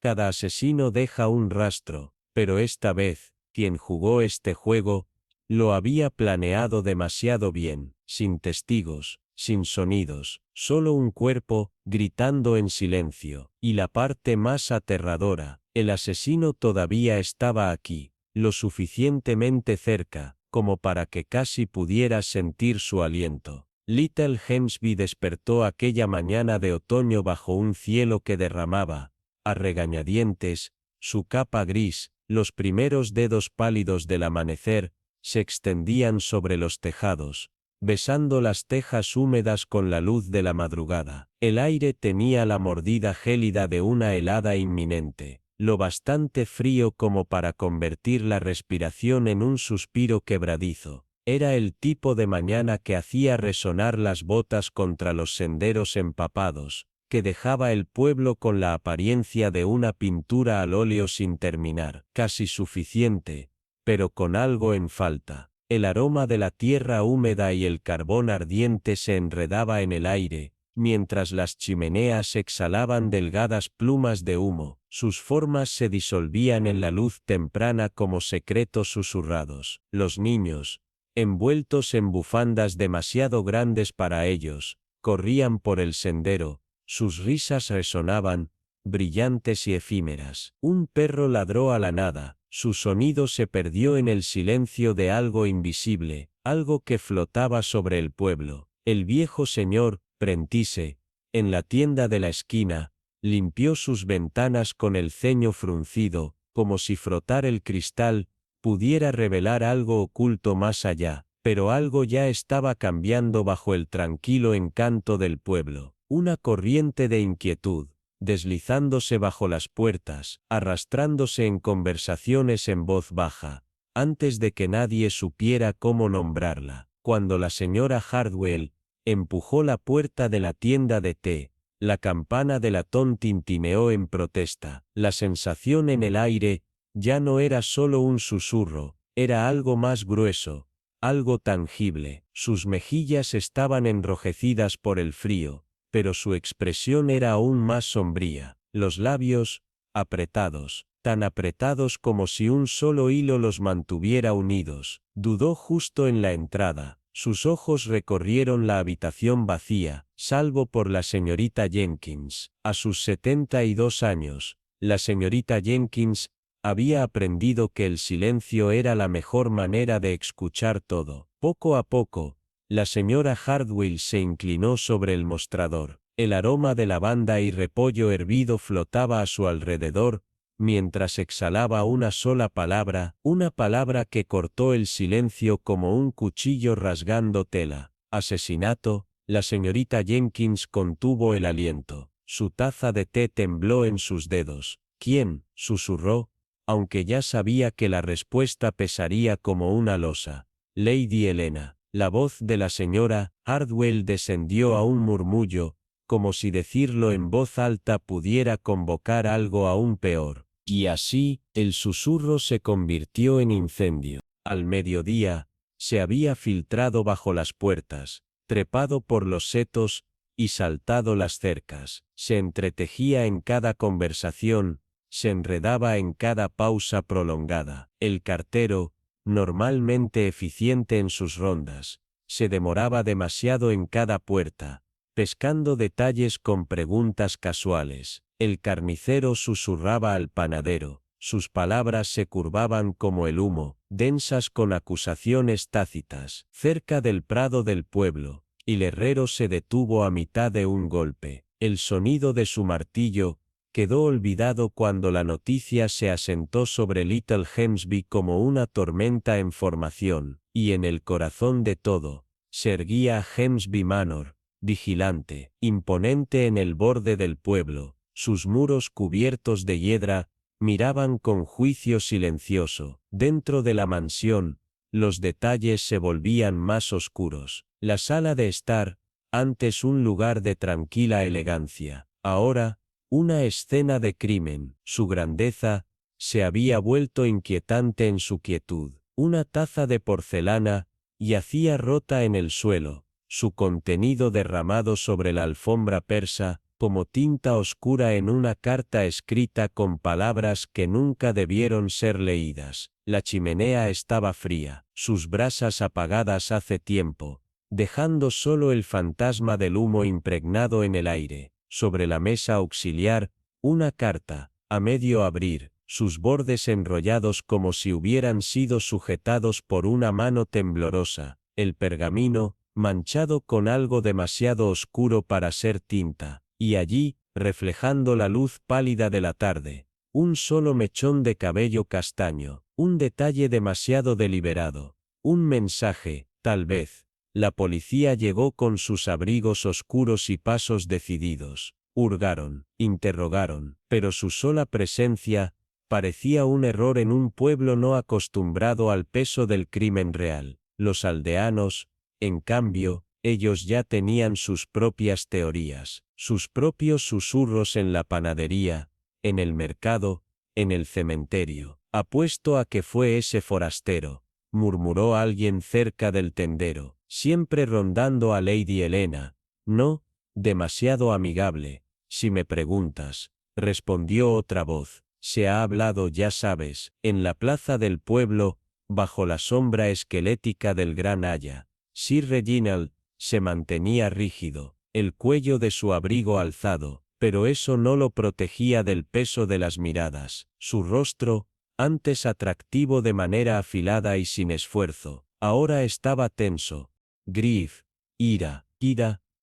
Cada asesino deja un rastro, pero esta vez, quien jugó este juego, lo había planeado demasiado bien, sin testigos, sin sonidos, solo un cuerpo, gritando en silencio. Y la parte más aterradora, el asesino todavía estaba aquí, lo suficientemente cerca, como para que casi pudiera sentir su aliento. Little Hemsby despertó aquella mañana de otoño bajo un cielo que derramaba, a regañadientes, su capa gris. Los primeros dedos pálidos del amanecer se extendían sobre los tejados, besando las tejas húmedas con la luz de la madrugada. El aire tenía la mordida gélida de una helada inminente, lo bastante frío como para convertir la respiración en un suspiro quebradizo. Era el tipo de mañana que hacía resonar las botas contra los senderos empapados, que dejaba el pueblo con la apariencia de una pintura al óleo sin terminar, casi suficiente, pero con algo en falta. El aroma de la tierra húmeda y el carbón ardiente se enredaba en el aire, mientras las chimeneas exhalaban delgadas plumas de humo. Sus formas se disolvían en la luz temprana como secretos susurrados. Los niños, envueltos en bufandas demasiado grandes para ellos, corrían por el sendero, sus risas resonaban, brillantes y efímeras. Un perro ladró a la nada, su sonido se perdió en el silencio de algo invisible, algo que flotaba sobre el pueblo. El viejo señor, Prentice, en la tienda de la esquina, limpió sus ventanas con el ceño fruncido, como si frotar el cristal pudiera revelar algo oculto más allá, pero algo ya estaba cambiando bajo el tranquilo encanto del pueblo. Una corriente de inquietud, deslizándose bajo las puertas, arrastrándose en conversaciones en voz baja, antes de que nadie supiera cómo nombrarla. Cuando la señora Hardwell empujó la puerta de la tienda de té, la campana de latón tintineó en protesta. La sensación en el aire ya no era solo un susurro, era algo más grueso, algo tangible. Sus mejillas estaban enrojecidas por el frío, pero su expresión era aún más sombría. Los labios, apretados, tan apretados como si un solo hilo los mantuviera unidos. Dudó justo en la entrada. Sus ojos recorrieron la habitación vacía, salvo por la señorita Jenkins. A sus 72 años, la señorita Jenkins había aprendido que el silencio era la mejor manera de escuchar todo. Poco a poco, la señora Hardwell se inclinó sobre el mostrador. El aroma de lavanda y repollo hervido flotaba a su alrededor, mientras exhalaba una sola palabra, una palabra que cortó el silencio como un cuchillo rasgando tela. Asesinato. La señorita Jenkins contuvo el aliento. Su taza de té tembló en sus dedos. ¿Quién?, susurró, aunque ya sabía que la respuesta pesaría como una losa. Lady Helena. La voz de la señora Hardwell descendió a un murmullo, como si decirlo en voz alta pudiera convocar algo aún peor. Y así, el susurro se convirtió en incendio. Al mediodía, se había filtrado bajo las puertas, trepado por los setos, y saltado las cercas. Se entretejía en cada conversación, se enredaba en cada pausa prolongada. El cartero, normalmente eficiente en sus rondas, se demoraba demasiado en cada puerta, pescando detalles con preguntas casuales. El carnicero susurraba al panadero, sus palabras se curvaban como el humo, densas con acusaciones tácitas. Cerca del prado del pueblo, el herrero se detuvo a mitad de un golpe. El sonido de su martillo quedó olvidado cuando la noticia se asentó sobre Little Hemsby como una tormenta en formación, y en el corazón de todo, se erguía Hemsby Manor, vigilante, imponente en el borde del pueblo. Sus muros cubiertos de hiedra miraban con juicio silencioso. Dentro de la mansión, los detalles se volvían más oscuros. La sala de estar, antes un lugar de tranquila elegancia, ahora, una escena de crimen. Su grandeza se había vuelto inquietante en su quietud. Una taza de porcelana yacía rota en el suelo, su contenido derramado sobre la alfombra persa, como tinta oscura en una carta escrita con palabras que nunca debieron ser leídas. La chimenea estaba fría, sus brasas apagadas hace tiempo, dejando solo el fantasma del humo impregnado en el aire. Sobre la mesa auxiliar, una carta, a medio abrir, sus bordes enrollados como si hubieran sido sujetados por una mano temblorosa, el pergamino, manchado con algo demasiado oscuro para ser tinta, y allí, reflejando la luz pálida de la tarde, un solo mechón de cabello castaño, un detalle demasiado deliberado, un mensaje, tal vez. La policía llegó con sus abrigos oscuros y pasos decididos. Hurgaron, interrogaron, pero su sola presencia parecía un error en un pueblo no acostumbrado al peso del crimen real. Los aldeanos, en cambio, ellos ya tenían sus propias teorías, sus propios susurros en la panadería, en el mercado, en el cementerio. Apuesto a que fue ese forastero, murmuró alguien cerca del tendero, siempre rondando a Lady Helena. No, demasiado amigable, si me preguntas, respondió otra voz. Se ha hablado, ya sabes, en la plaza del pueblo, bajo la sombra esquelética del gran haya. Sir Reginald se mantenía rígido, el cuello de su abrigo alzado, pero eso no lo protegía del peso de las miradas. Su rostro, antes atractivo de manera afilada y sin esfuerzo, ahora estaba tenso. Grief, ira,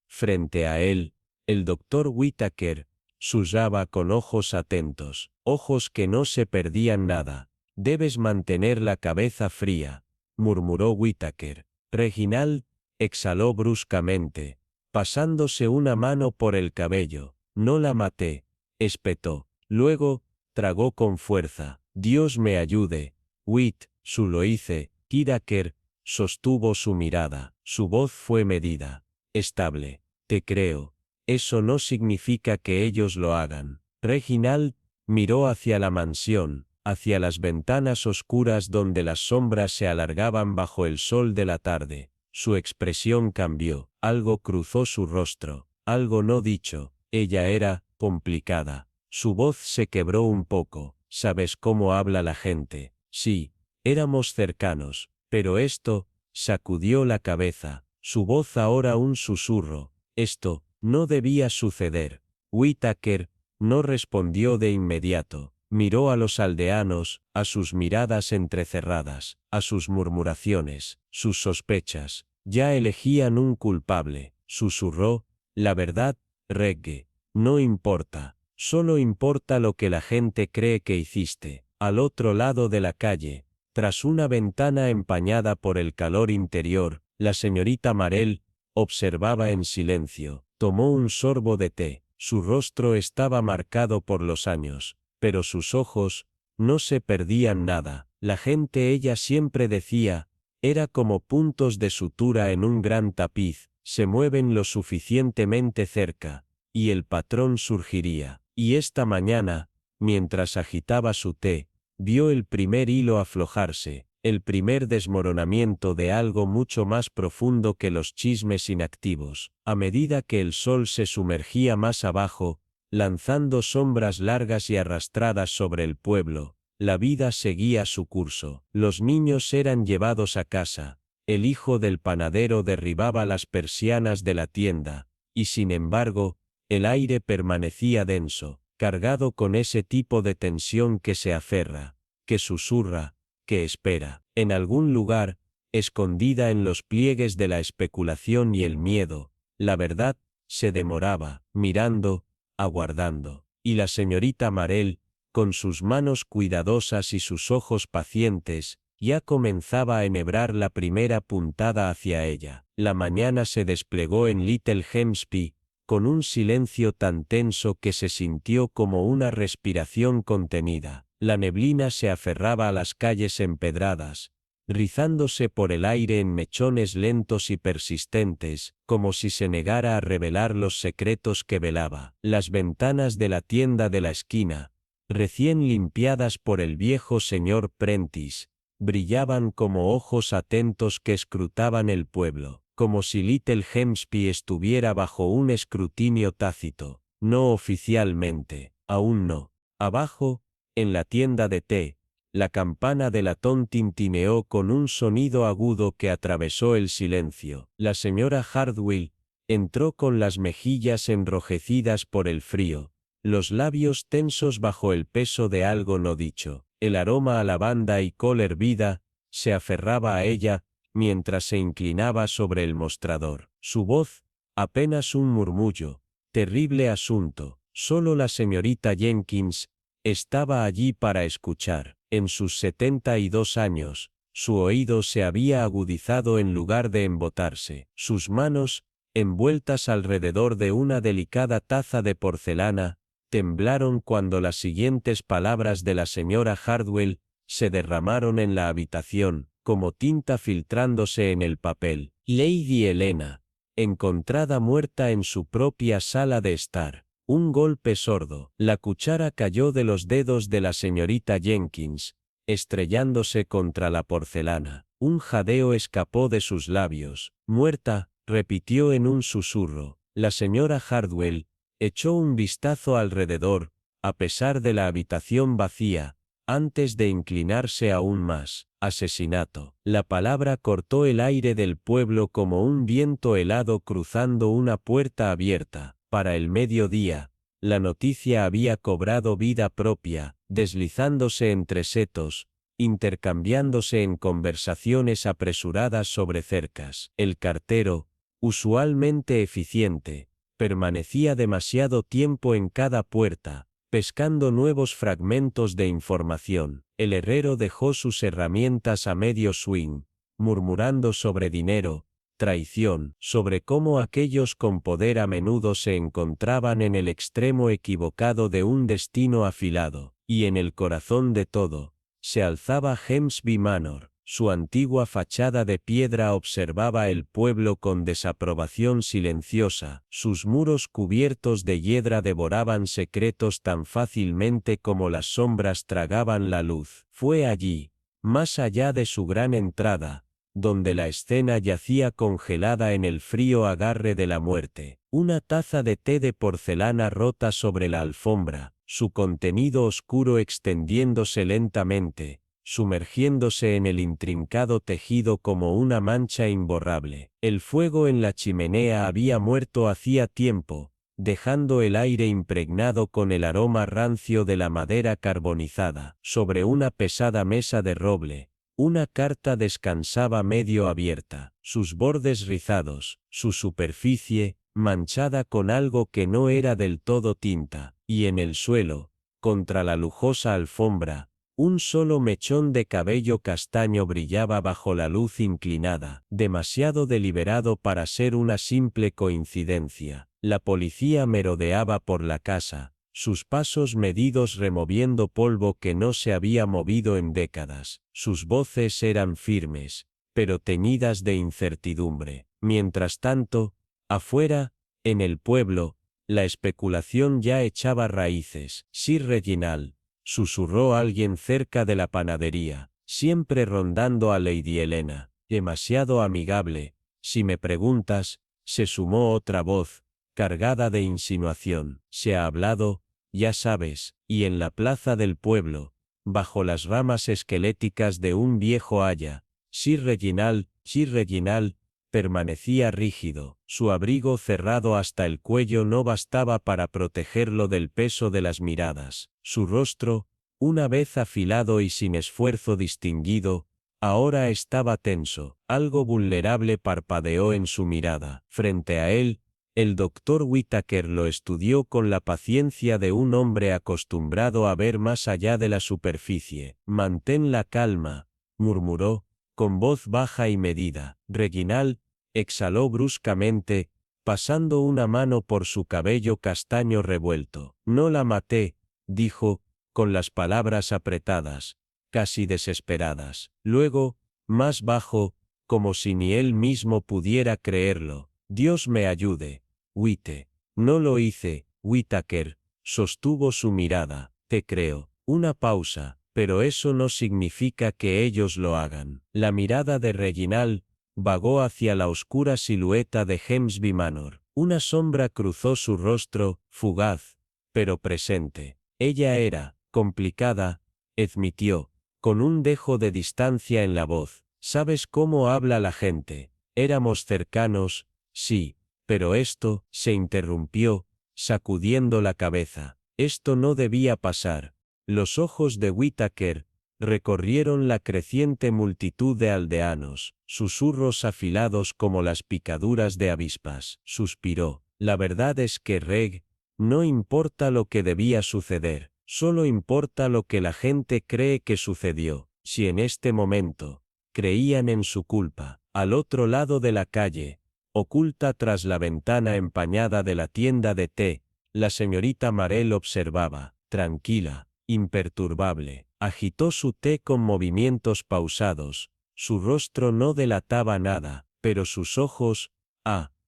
frente a él, el doctor Whittaker susurraba con ojos atentos, ojos que no se perdían nada. Debes mantener la cabeza fría, murmuró Whittaker. Reginald exhaló bruscamente, pasándose una mano por el cabello. No la maté, espetó. Luego, tragó con fuerza. Dios me ayude. Lo hice. Whittaker sostuvo su mirada. Su voz fue medida. Estable. Te creo. Eso no significa que ellos lo hagan. Reginald miró hacia la mansión, hacia las ventanas oscuras donde las sombras se alargaban bajo el sol de la tarde. Su expresión cambió, algo cruzó su rostro, algo no dicho. Ella era complicada. Su voz se quebró un poco. ¿Sabes cómo habla la gente? Sí, éramos cercanos, pero esto, sacudió la cabeza, su voz ahora un susurro. Esto no debía suceder. Whittaker no respondió de inmediato. Miró a los aldeanos, a sus miradas entrecerradas, a sus murmuraciones, sus sospechas. Ya elegían un culpable. Susurró, la verdad, Reggie, no importa. Solo importa lo que la gente cree que hiciste. Al otro lado de la calle, tras una ventana empañada por el calor interior, la señorita Marell observaba en silencio. Tomó un sorbo de té. Su rostro estaba marcado por los años, pero sus ojos no se perdían nada. La gente, ella siempre decía, era como puntos de sutura en un gran tapiz, se mueven lo suficientemente cerca, y el patrón surgiría. Y esta mañana, mientras agitaba su té, vio el primer hilo aflojarse, el primer desmoronamiento de algo mucho más profundo que los chismes inactivos. A medida que el sol se sumergía más abajo, lanzando sombras largas y arrastradas sobre el pueblo, la vida seguía su curso. Los niños eran llevados a casa, el hijo del panadero derribaba las persianas de la tienda, y sin embargo, el aire permanecía denso, cargado con ese tipo de tensión que se aferra, que susurra, que espera. En algún lugar, escondida en los pliegues de la especulación y el miedo, la verdad se demoraba, mirando, aguardando. Y la señorita Marell, con sus manos cuidadosas y sus ojos pacientes, ya comenzaba a enhebrar la primera puntada hacia ella. La mañana se desplegó en Little Hempstead, con un silencio tan tenso que se sintió como una respiración contenida. La neblina se aferraba a las calles empedradas, rizándose por el aire en mechones lentos y persistentes, como si se negara a revelar los secretos que velaba. Las ventanas de la tienda de la esquina, recién limpiadas por el viejo señor Prentice, brillaban como ojos atentos que escrutaban el pueblo, como si Little Hempstead estuviera bajo un escrutinio tácito. No oficialmente, aún no. Abajo, en la tienda de té, la campana de latón tintineó con un sonido agudo que atravesó el silencio. La señora Hardwill entró con las mejillas enrojecidas por el frío, los labios tensos bajo el peso de algo no dicho. El aroma a lavanda y col hervida se aferraba a ella mientras se inclinaba sobre el mostrador. Su voz, apenas un murmullo. Terrible asunto. Solo la señorita Jenkins estaba allí para escuchar. En sus 72 años, su oído se había agudizado en lugar de embotarse. Sus manos, envueltas alrededor de una delicada taza de porcelana, temblaron cuando las siguientes palabras de la señora Hardwell se derramaron en la habitación, como tinta filtrándose en el papel. Lady Helena, encontrada muerta en su propia sala de estar. Un golpe sordo. La cuchara cayó de los dedos de la señorita Jenkins, estrellándose contra la porcelana. Un jadeo escapó de sus labios. Muerta, repitió en un susurro. La señora Hardwell echó un vistazo alrededor, a pesar de la habitación vacía, antes de inclinarse aún más. Asesinato. La palabra cortó el aire del pueblo como un viento helado cruzando una puerta abierta. Para el mediodía, la noticia había cobrado vida propia, deslizándose entre setos, intercambiándose en conversaciones apresuradas sobre cercas. El cartero, usualmente eficiente, permanecía demasiado tiempo en cada puerta, pescando nuevos fragmentos de información. El herrero dejó sus herramientas a medio swing, murmurando sobre dinero, traición, sobre cómo aquellos con poder a menudo se encontraban en el extremo equivocado de un destino afilado, y en el corazón de todo, se alzaba Hemsby Manor. Su antigua fachada de piedra observaba el pueblo con desaprobación silenciosa, sus muros cubiertos de hiedra devoraban secretos tan fácilmente como las sombras tragaban la luz. Fue allí, más allá de su gran entrada, donde la escena yacía congelada en el frío agarre de la muerte. Una taza de té de porcelana rota sobre la alfombra, su contenido oscuro extendiéndose lentamente, sumergiéndose en el intrincado tejido como una mancha imborrable. El fuego en la chimenea había muerto hacía tiempo, dejando el aire impregnado con el aroma rancio de la madera carbonizada. Sobre una pesada mesa de roble, una carta descansaba medio abierta, sus bordes rizados, su superficie, manchada con algo que no era del todo tinta, y en el suelo, contra la lujosa alfombra, un solo mechón de cabello castaño brillaba bajo la luz inclinada, demasiado deliberado para ser una simple coincidencia. La policía merodeaba por la casa, sus pasos medidos removiendo polvo que no se había movido en décadas. Sus voces eran firmes, pero teñidas de incertidumbre. Mientras tanto, afuera, en el pueblo, la especulación ya echaba raíces. Sir Reginald, susurró alguien cerca de la panadería, siempre rondando a Lady Helena. Demasiado amigable, si me preguntas, se sumó otra voz, cargada de insinuación. Se ha hablado, ya sabes, y en la plaza del pueblo, bajo las ramas esqueléticas de un viejo haya, Sir Reginald, permanecía rígido. Su abrigo cerrado hasta el cuello no bastaba para protegerlo del peso de las miradas. Su rostro, una vez afilado y sin esfuerzo distinguido, ahora estaba tenso. Algo vulnerable parpadeó en su mirada. Frente a él, el doctor Whittaker lo estudió con la paciencia de un hombre acostumbrado a ver más allá de la superficie. Mantén la calma, murmuró, con voz baja y medida. Reginald exhaló bruscamente, pasando una mano por su cabello castaño revuelto. No la maté, dijo, con las palabras apretadas, casi desesperadas. Luego, más bajo, como si ni él mismo pudiera creerlo. Dios me ayude, White. No lo hice, Whittaker, sostuvo su mirada. Te creo. Una pausa, pero eso no significa que ellos lo hagan. La mirada de Reginald vagó hacia la oscura silueta de Hemsby Manor. Una sombra cruzó su rostro, fugaz, pero presente. Ella era, complicada, admitió, con un dejo de distancia en la voz. ¿Sabes cómo habla la gente? Éramos cercanos, sí, pero esto, se interrumpió, sacudiendo la cabeza. Esto no debía pasar. Los ojos de Whittaker recorrieron la creciente multitud de aldeanos, susurros afilados como las picaduras de avispas. Suspiró. La verdad es que Reg, no importa lo que debía suceder, solo importa lo que la gente cree que sucedió. Si en este momento creían en su culpa, al otro lado de la calle, oculta tras la ventana empañada de la tienda de té, la señorita Marell observaba, tranquila, imperturbable. Agitó su té con movimientos pausados. Su rostro no delataba nada, pero sus ojos,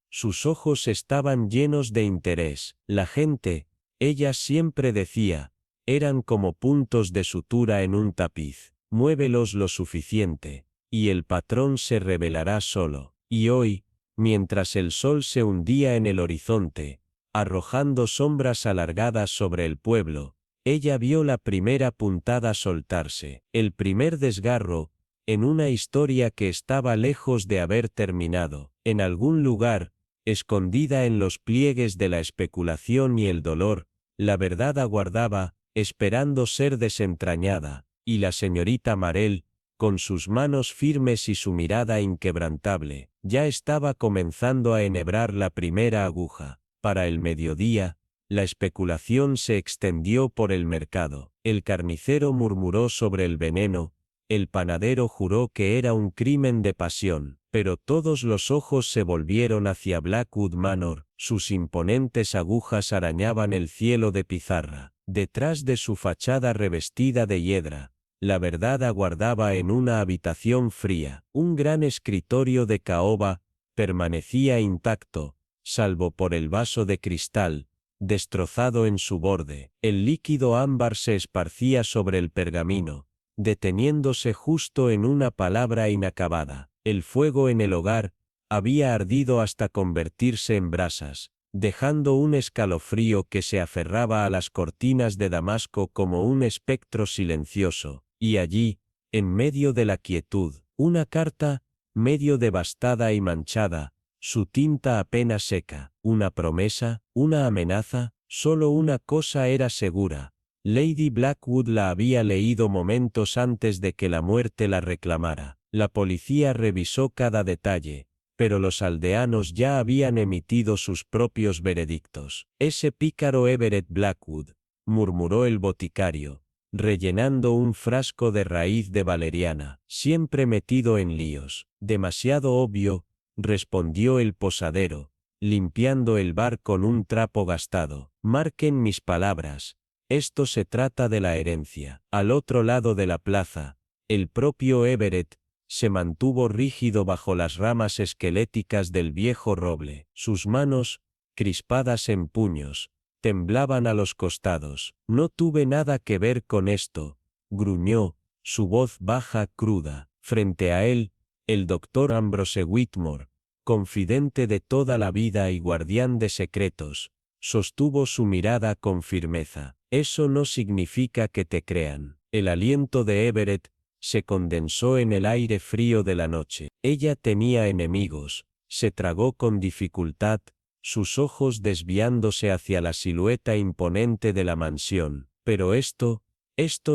sus ojos estaban llenos de interés. La gente, ella siempre decía, eran como puntos de sutura en un tapiz. Muévelos lo suficiente, y el patrón se revelará solo. Y hoy, mientras el sol se hundía en el horizonte, arrojando sombras alargadas sobre el pueblo, ella vio la primera puntada soltarse, el primer desgarro, en una historia que estaba lejos de haber terminado. En algún lugar, escondida en los pliegues de la especulación y el dolor, la verdad aguardaba, esperando ser desentrañada, y la señorita Marell, con sus manos firmes y su mirada inquebrantable, ya estaba comenzando a enhebrar la primera aguja. Para el mediodía, la especulación se extendió por el mercado. El carnicero murmuró sobre el veneno, el panadero juró que era un crimen de pasión, pero todos los ojos se volvieron hacia Blackwood Manor. Sus imponentes agujas arañaban el cielo de pizarra. Detrás de su fachada revestida de hiedra, la verdad aguardaba en una habitación fría. Un gran escritorio de caoba permanecía intacto, salvo por el vaso de cristal, destrozado en su borde. El líquido ámbar se esparcía sobre el pergamino, deteniéndose justo en una palabra inacabada. El fuego en el hogar había ardido hasta convertirse en brasas, dejando un escalofrío que se aferraba a las cortinas de damasco como un espectro silencioso, y allí, en medio de la quietud, una carta, medio devastada y manchada, su tinta apenas seca, una promesa, una amenaza. Solo una cosa era segura. Lady Blackwood la había leído momentos antes de que la muerte la reclamara. La policía revisó cada detalle, pero los aldeanos ya habían emitido sus propios veredictos. Ese pícaro Everett Blackwood, murmuró el boticario, rellenando un frasco de raíz de valeriana, siempre metido en líos. Demasiado obvio, respondió el posadero, limpiando el bar con un trapo gastado. Marquen mis palabras, esto se trata de la herencia. Al otro lado de la plaza, el propio Everett se mantuvo rígido bajo las ramas esqueléticas del viejo roble. Sus manos, crispadas en puños, temblaban a los costados. No tuve nada que ver con esto, gruñó, su voz baja, cruda. Frente a él, el doctor Ambrose Whitmore, confidente de toda la vida y guardián de secretos, sostuvo su mirada con firmeza. Eso no significa que te crean. El aliento de Everett se condensó en el aire frío de la noche. Ella tenía enemigos, se tragó con dificultad, sus ojos desviándose hacia la silueta imponente de la mansión. Pero esto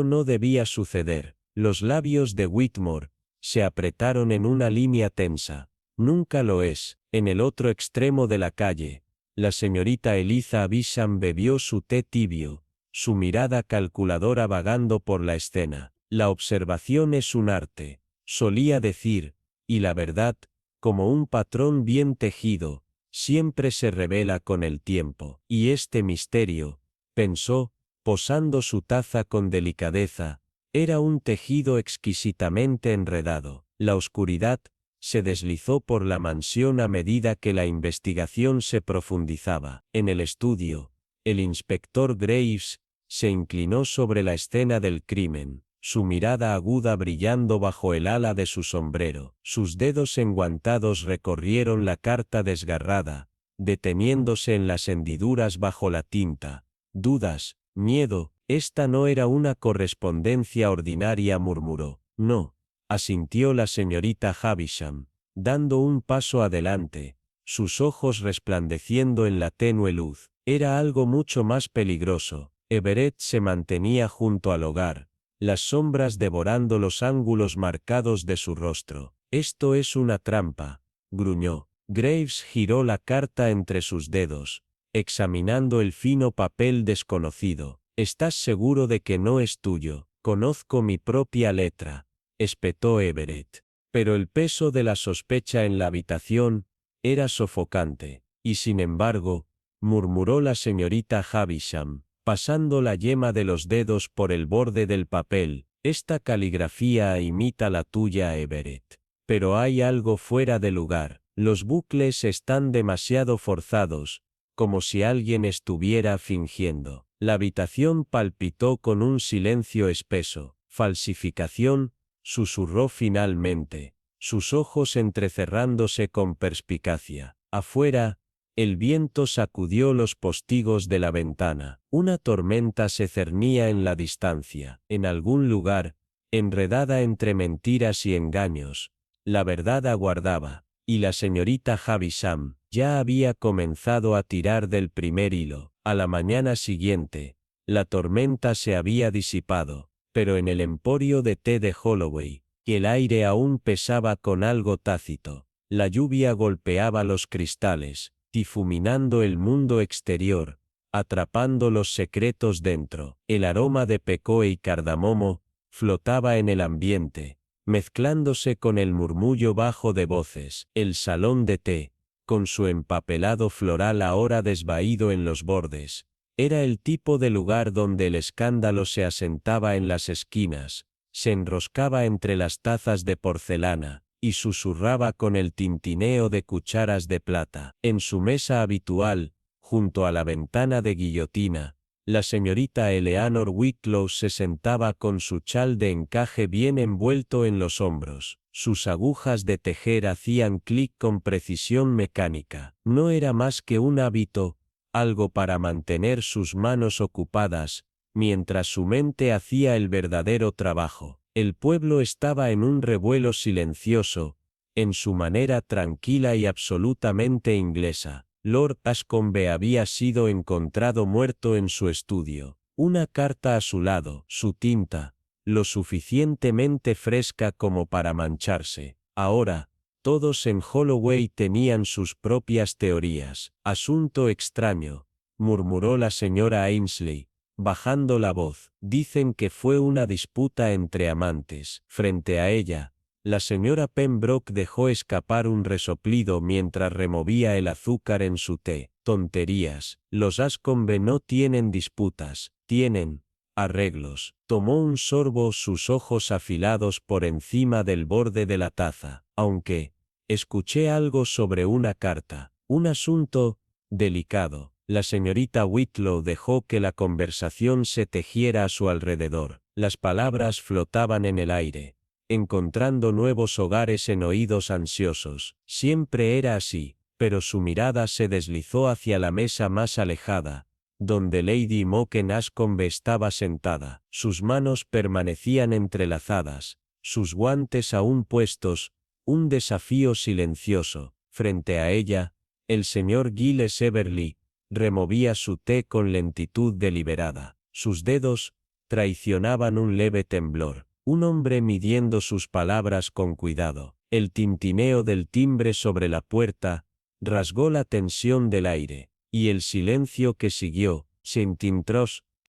no debía suceder. Los labios de Whitmore se apretaron en una línea tensa. Nunca lo es. En el otro extremo de la calle, la señorita Eliza Bisham bebió su té tibio, su mirada calculadora vagando por la escena. La observación es un arte, solía decir, y la verdad, como un patrón bien tejido, siempre se revela con el tiempo. Y este misterio, pensó, posando su taza con delicadeza, era un tejido exquisitamente enredado. La oscuridad se deslizó por la mansión a medida que la investigación se profundizaba. En el estudio, el inspector Graves se inclinó sobre la escena del crimen, su mirada aguda brillando bajo el ala de su sombrero. Sus dedos enguantados recorrieron la carta desgarrada, deteniéndose en las hendiduras bajo la tinta. Dudas, miedo, esta no era una correspondencia ordinaria, murmuró. No, asintió la señorita Havisham, dando un paso adelante, sus ojos resplandeciendo en la tenue luz. Era algo mucho más peligroso. Everett se mantenía junto al hogar, las sombras devorando los ángulos marcados de su rostro. Esto es una trampa, gruñó. Graves giró la carta entre sus dedos, examinando el fino papel desconocido. ¿Estás seguro de que no es tuyo? Conozco mi propia letra, espetó Everett. Pero el peso de la sospecha en la habitación era sofocante, y sin embargo, murmuró la señorita Havisham, pasando la yema de los dedos por el borde del papel, esta caligrafía imita la tuya, Everett. Pero hay algo fuera de lugar, los bucles están demasiado forzados, como si alguien estuviera fingiendo. La habitación palpitó con un silencio espeso. Falsificación, susurró finalmente, sus ojos entrecerrándose con perspicacia. Afuera, el viento sacudió los postigos de la ventana. Una tormenta se cernía en la distancia. En algún lugar, enredada entre mentiras y engaños, la verdad aguardaba, y la señorita Havisham ya había comenzado a tirar del primer hilo. A la mañana siguiente, la tormenta se había disipado, pero en el emporio de té de Holloway, el aire aún pesaba con algo tácito. La lluvia golpeaba los cristales, difuminando el mundo exterior, atrapando los secretos dentro. El aroma de pecoe y cardamomo flotaba en el ambiente, mezclándose con el murmullo bajo de voces. El salón de té, con su empapelado floral ahora desvaído en los bordes, era el tipo de lugar donde el escándalo se asentaba en las esquinas, se enroscaba entre las tazas de porcelana, y susurraba con el tintineo de cucharas de plata. En su mesa habitual, junto a la ventana de guillotina, la señorita Eleanor Whitlow se sentaba con su chal de encaje bien envuelto en los hombros. Sus agujas de tejer hacían clic con precisión mecánica. No era más que un hábito, algo para mantener sus manos ocupadas, mientras su mente hacía el verdadero trabajo. El pueblo estaba en un revuelo silencioso, en su manera tranquila y absolutamente inglesa. Lord Ascombe había sido encontrado muerto en su estudio. Una carta a su lado, su tinta, lo suficientemente fresca como para mancharse. Ahora, todos en Holloway tenían sus propias teorías. Asunto extraño, murmuró la señora Ainsley, bajando la voz. Dicen que fue una disputa entre amantes. Frente a ella, la señora Pembroke dejó escapar un resoplido mientras removía el azúcar en su té. Tonterías. Los Ascombe no tienen disputas, tienen arreglos. Tomó un sorbo, sus ojos afilados por encima del borde de la taza. Aunque, escuché algo sobre una carta, un asunto delicado. La señorita Whitlow dejó que la conversación se tejiera a su alrededor. Las palabras flotaban en el aire, encontrando nuevos hogares en oídos ansiosos. Siempre era así, pero su mirada se deslizó hacia la mesa más alejada, donde Lady Imogen Ascombe estaba sentada. Sus manos permanecían entrelazadas, sus guantes aún puestos, un desafío silencioso. Frente a ella, el señor Giles Everly removía su té con lentitud deliberada. Sus dedos traicionaban un leve temblor. Un hombre midiendo sus palabras con cuidado. El tintineo del timbre sobre la puerta rasgó la tensión del aire, y el silencio que siguió, se entintró,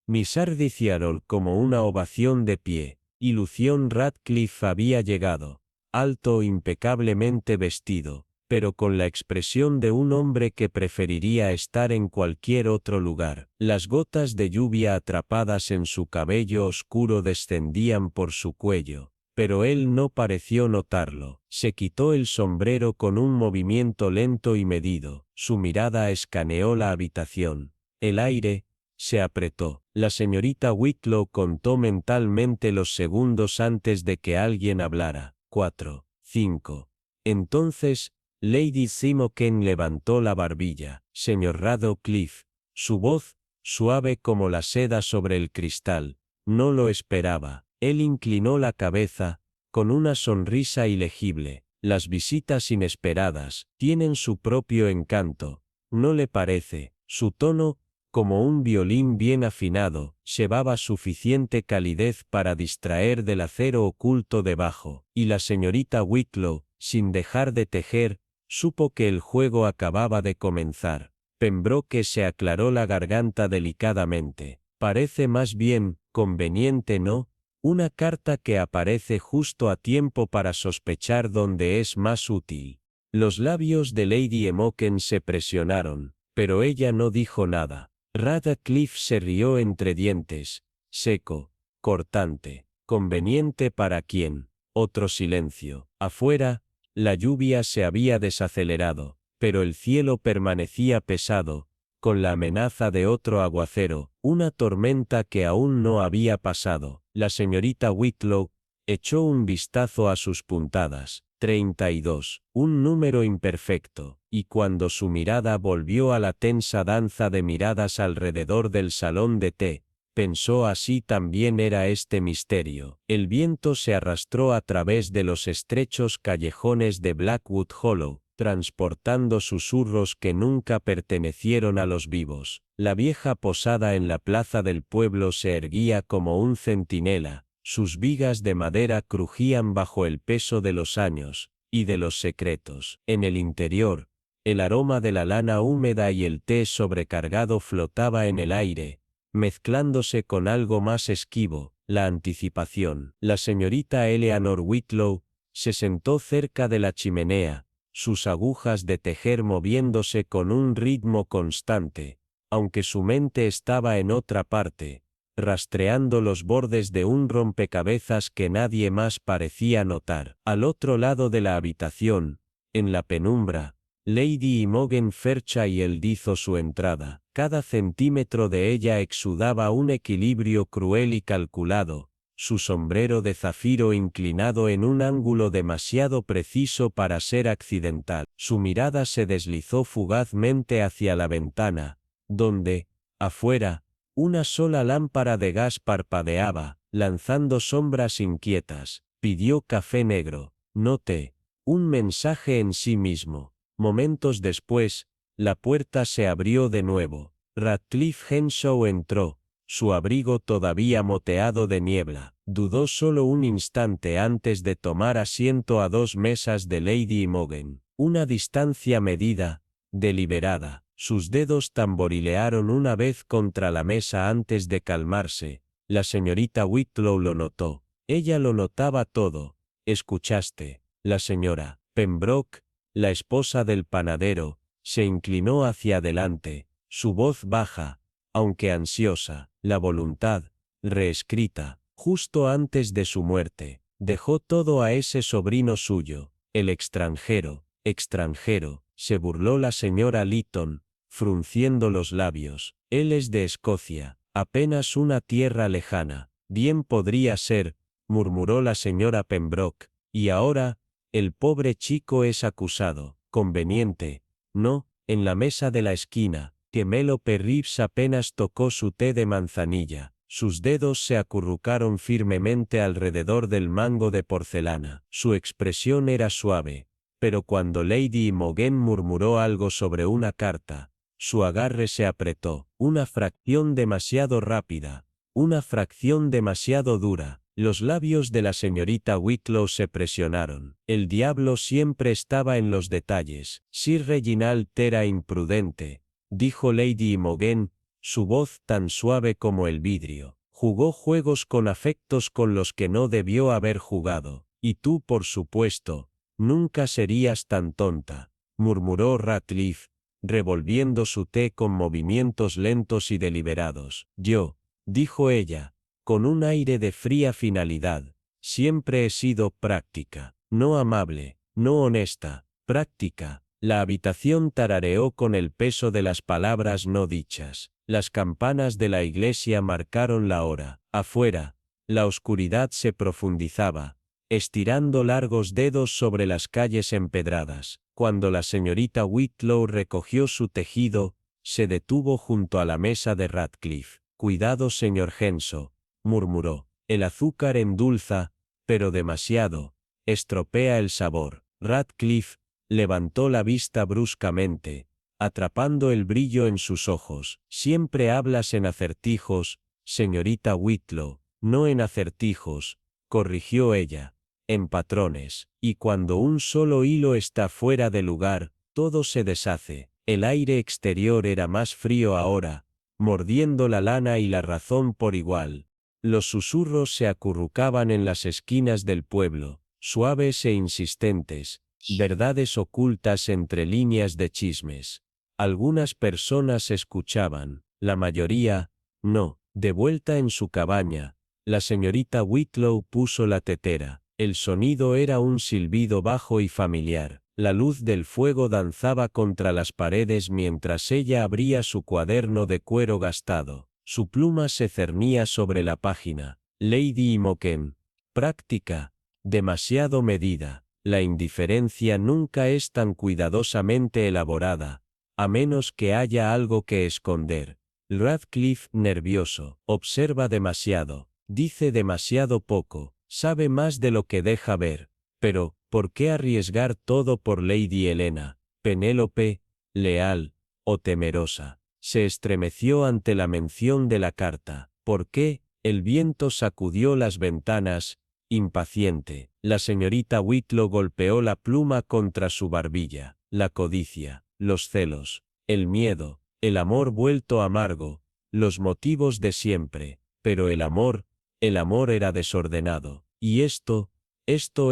Miss Ardiciarol como una ovación de pie, y Lución Radcliffe había llegado, alto, impecablemente vestido, pero con la expresión de un hombre que preferiría estar en cualquier otro lugar. Las gotas de lluvia atrapadas en su cabello oscuro descendían por su cuello, pero él no pareció notarlo. Se quitó el sombrero con un movimiento lento y medido. Su mirada escaneó la habitación. El aire se apretó. La señorita Whitlow contó mentalmente los segundos antes de que alguien hablara. 4, 5. Entonces, Lady Simoken levantó la barbilla. Señor Radcliffe, su voz, suave como la seda sobre el cristal, no lo esperaba. Él inclinó la cabeza, con una sonrisa ilegible. Las visitas inesperadas tienen su propio encanto, ¿no le parece? Su tono, como un violín bien afinado, llevaba suficiente calidez para distraer del acero oculto debajo, y la señorita Whitlow, sin dejar de tejer, supo que el juego acababa de comenzar. Pembroke se aclaró la garganta delicadamente. Parece más bien conveniente, ¿no? Una carta que aparece justo a tiempo para sospechar dónde es más útil. Los labios de Lady Emoken se presionaron, pero ella no dijo nada. Radcliffe se rió entre dientes. Seco, cortante. ¿Conveniente para quién? Otro silencio. Afuera, la lluvia se había desacelerado, pero el cielo permanecía pesado, con la amenaza de otro aguacero, una tormenta que aún no había pasado. La señorita Whitlow echó un vistazo a sus puntadas. 32, un número imperfecto, y cuando su mirada volvió a la tensa danza de miradas alrededor del salón de té, pensó así también era este misterio. El viento se arrastró a través de los estrechos callejones de Blackwood Hollow, transportando susurros que nunca pertenecieron a los vivos. La vieja posada en la plaza del pueblo se erguía como un centinela, sus vigas de madera crujían bajo el peso de los años, y de los secretos. En el interior, el aroma de la lana húmeda y el té sobrecargado flotaba en el aire, mezclándose con algo más esquivo, la anticipación. La señorita Eleanor Whitlow se sentó cerca de la chimenea, sus agujas de tejer moviéndose con un ritmo constante, aunque su mente estaba en otra parte, rastreando los bordes de un rompecabezas que nadie más parecía notar. Al otro lado de la habitación, en la penumbra, Lady Imogen Fairchild hizo su entrada. Cada centímetro de ella exudaba un equilibrio cruel y calculado, su sombrero de zafiro inclinado en un ángulo demasiado preciso para ser accidental. Su mirada se deslizó fugazmente hacia la ventana, donde, afuera, una sola lámpara de gas parpadeaba, lanzando sombras inquietas. Pidió café negro, no té, un mensaje en sí mismo. Momentos después, la puerta se abrió de nuevo. Radcliffe Henshaw entró, su abrigo todavía moteado de niebla. Dudó solo un instante antes de tomar asiento a 2 mesas de Lady Imogen. Una distancia medida, deliberada. Sus dedos tamborilearon una vez contra la mesa antes de calmarse. La señorita Whitlow lo notó. Ella lo notaba todo. ¿Escuchaste? La señora Pembroke, la esposa del panadero, se inclinó hacia adelante, su voz baja, aunque ansiosa. La voluntad, reescrita, justo antes de su muerte, dejó todo a ese sobrino suyo. El extranjero, se burló la señora Lytton, frunciendo los labios. Él es de Escocia, apenas una tierra lejana. Bien podría ser, murmuró la señora Pembroke, y ahora, el pobre chico es acusado. Conveniente, ¿no? En la mesa de la esquina, Penélope Reeves apenas tocó su té de manzanilla. Sus dedos se acurrucaron firmemente alrededor del mango de porcelana. Su expresión era suave, pero cuando Lady Imogen murmuró algo sobre una carta, su agarre se apretó. Una fracción demasiado rápida, una fracción demasiado dura. Los labios de la señorita Whitlow se presionaron. El diablo siempre estaba en los detalles. Sir Reginald era imprudente, dijo Lady Imogen, su voz tan suave como el vidrio. Jugó juegos con afectos con los que no debió haber jugado. Y tú, por supuesto, nunca serías tan tonta, murmuró Radcliffe, revolviendo su té con movimientos lentos y deliberados. Yo, dijo ella, con un aire de fría finalidad, siempre he sido práctica, no amable, no honesta, práctica. La habitación tarareó con el peso de las palabras no dichas. Las campanas de la iglesia marcaron la hora. Afuera, la oscuridad se profundizaba, estirando largos dedos sobre las calles empedradas. Cuando la señorita Whitlow recogió su tejido, se detuvo junto a la mesa de Radcliffe. «Cuidado, señor Henso», murmuró. «El azúcar endulza, pero demasiado. Estropea el sabor». Radcliffe levantó la vista bruscamente, atrapando el brillo en sus ojos. «Siempre hablas en acertijos, señorita Whitlow». «No en acertijos», corrigió ella. «En patrones. Y cuando un solo hilo está fuera de lugar, todo se deshace». El aire exterior era más frío ahora, mordiendo la lana y la razón por igual. Los susurros se acurrucaban en las esquinas del pueblo, suaves e insistentes, verdades ocultas entre líneas de chismes. Algunas personas escuchaban, la mayoría, no. De vuelta en su cabaña, la señorita Whitlow puso la tetera. El sonido era un silbido bajo y familiar. La luz del fuego danzaba contra las paredes mientras ella abría su cuaderno de cuero gastado. Su pluma se cernía sobre la página. Lady Imogen. Práctica. Demasiado medida. La indiferencia nunca es tan cuidadosamente elaborada, a menos que haya algo que esconder. Radcliffe, nervioso, observa demasiado, dice demasiado poco, sabe más de lo que deja ver. Pero, ¿por qué arriesgar todo por Lady Helena? Penélope, leal o temerosa, se estremeció ante la mención de la carta. ¿Por qué? El viento sacudió las ventanas, impaciente. La señorita Whitlow golpeó la pluma contra su barbilla. La codicia, los celos, el miedo, el amor vuelto amargo, los motivos de siempre. Pero el amor era desordenado. Y esto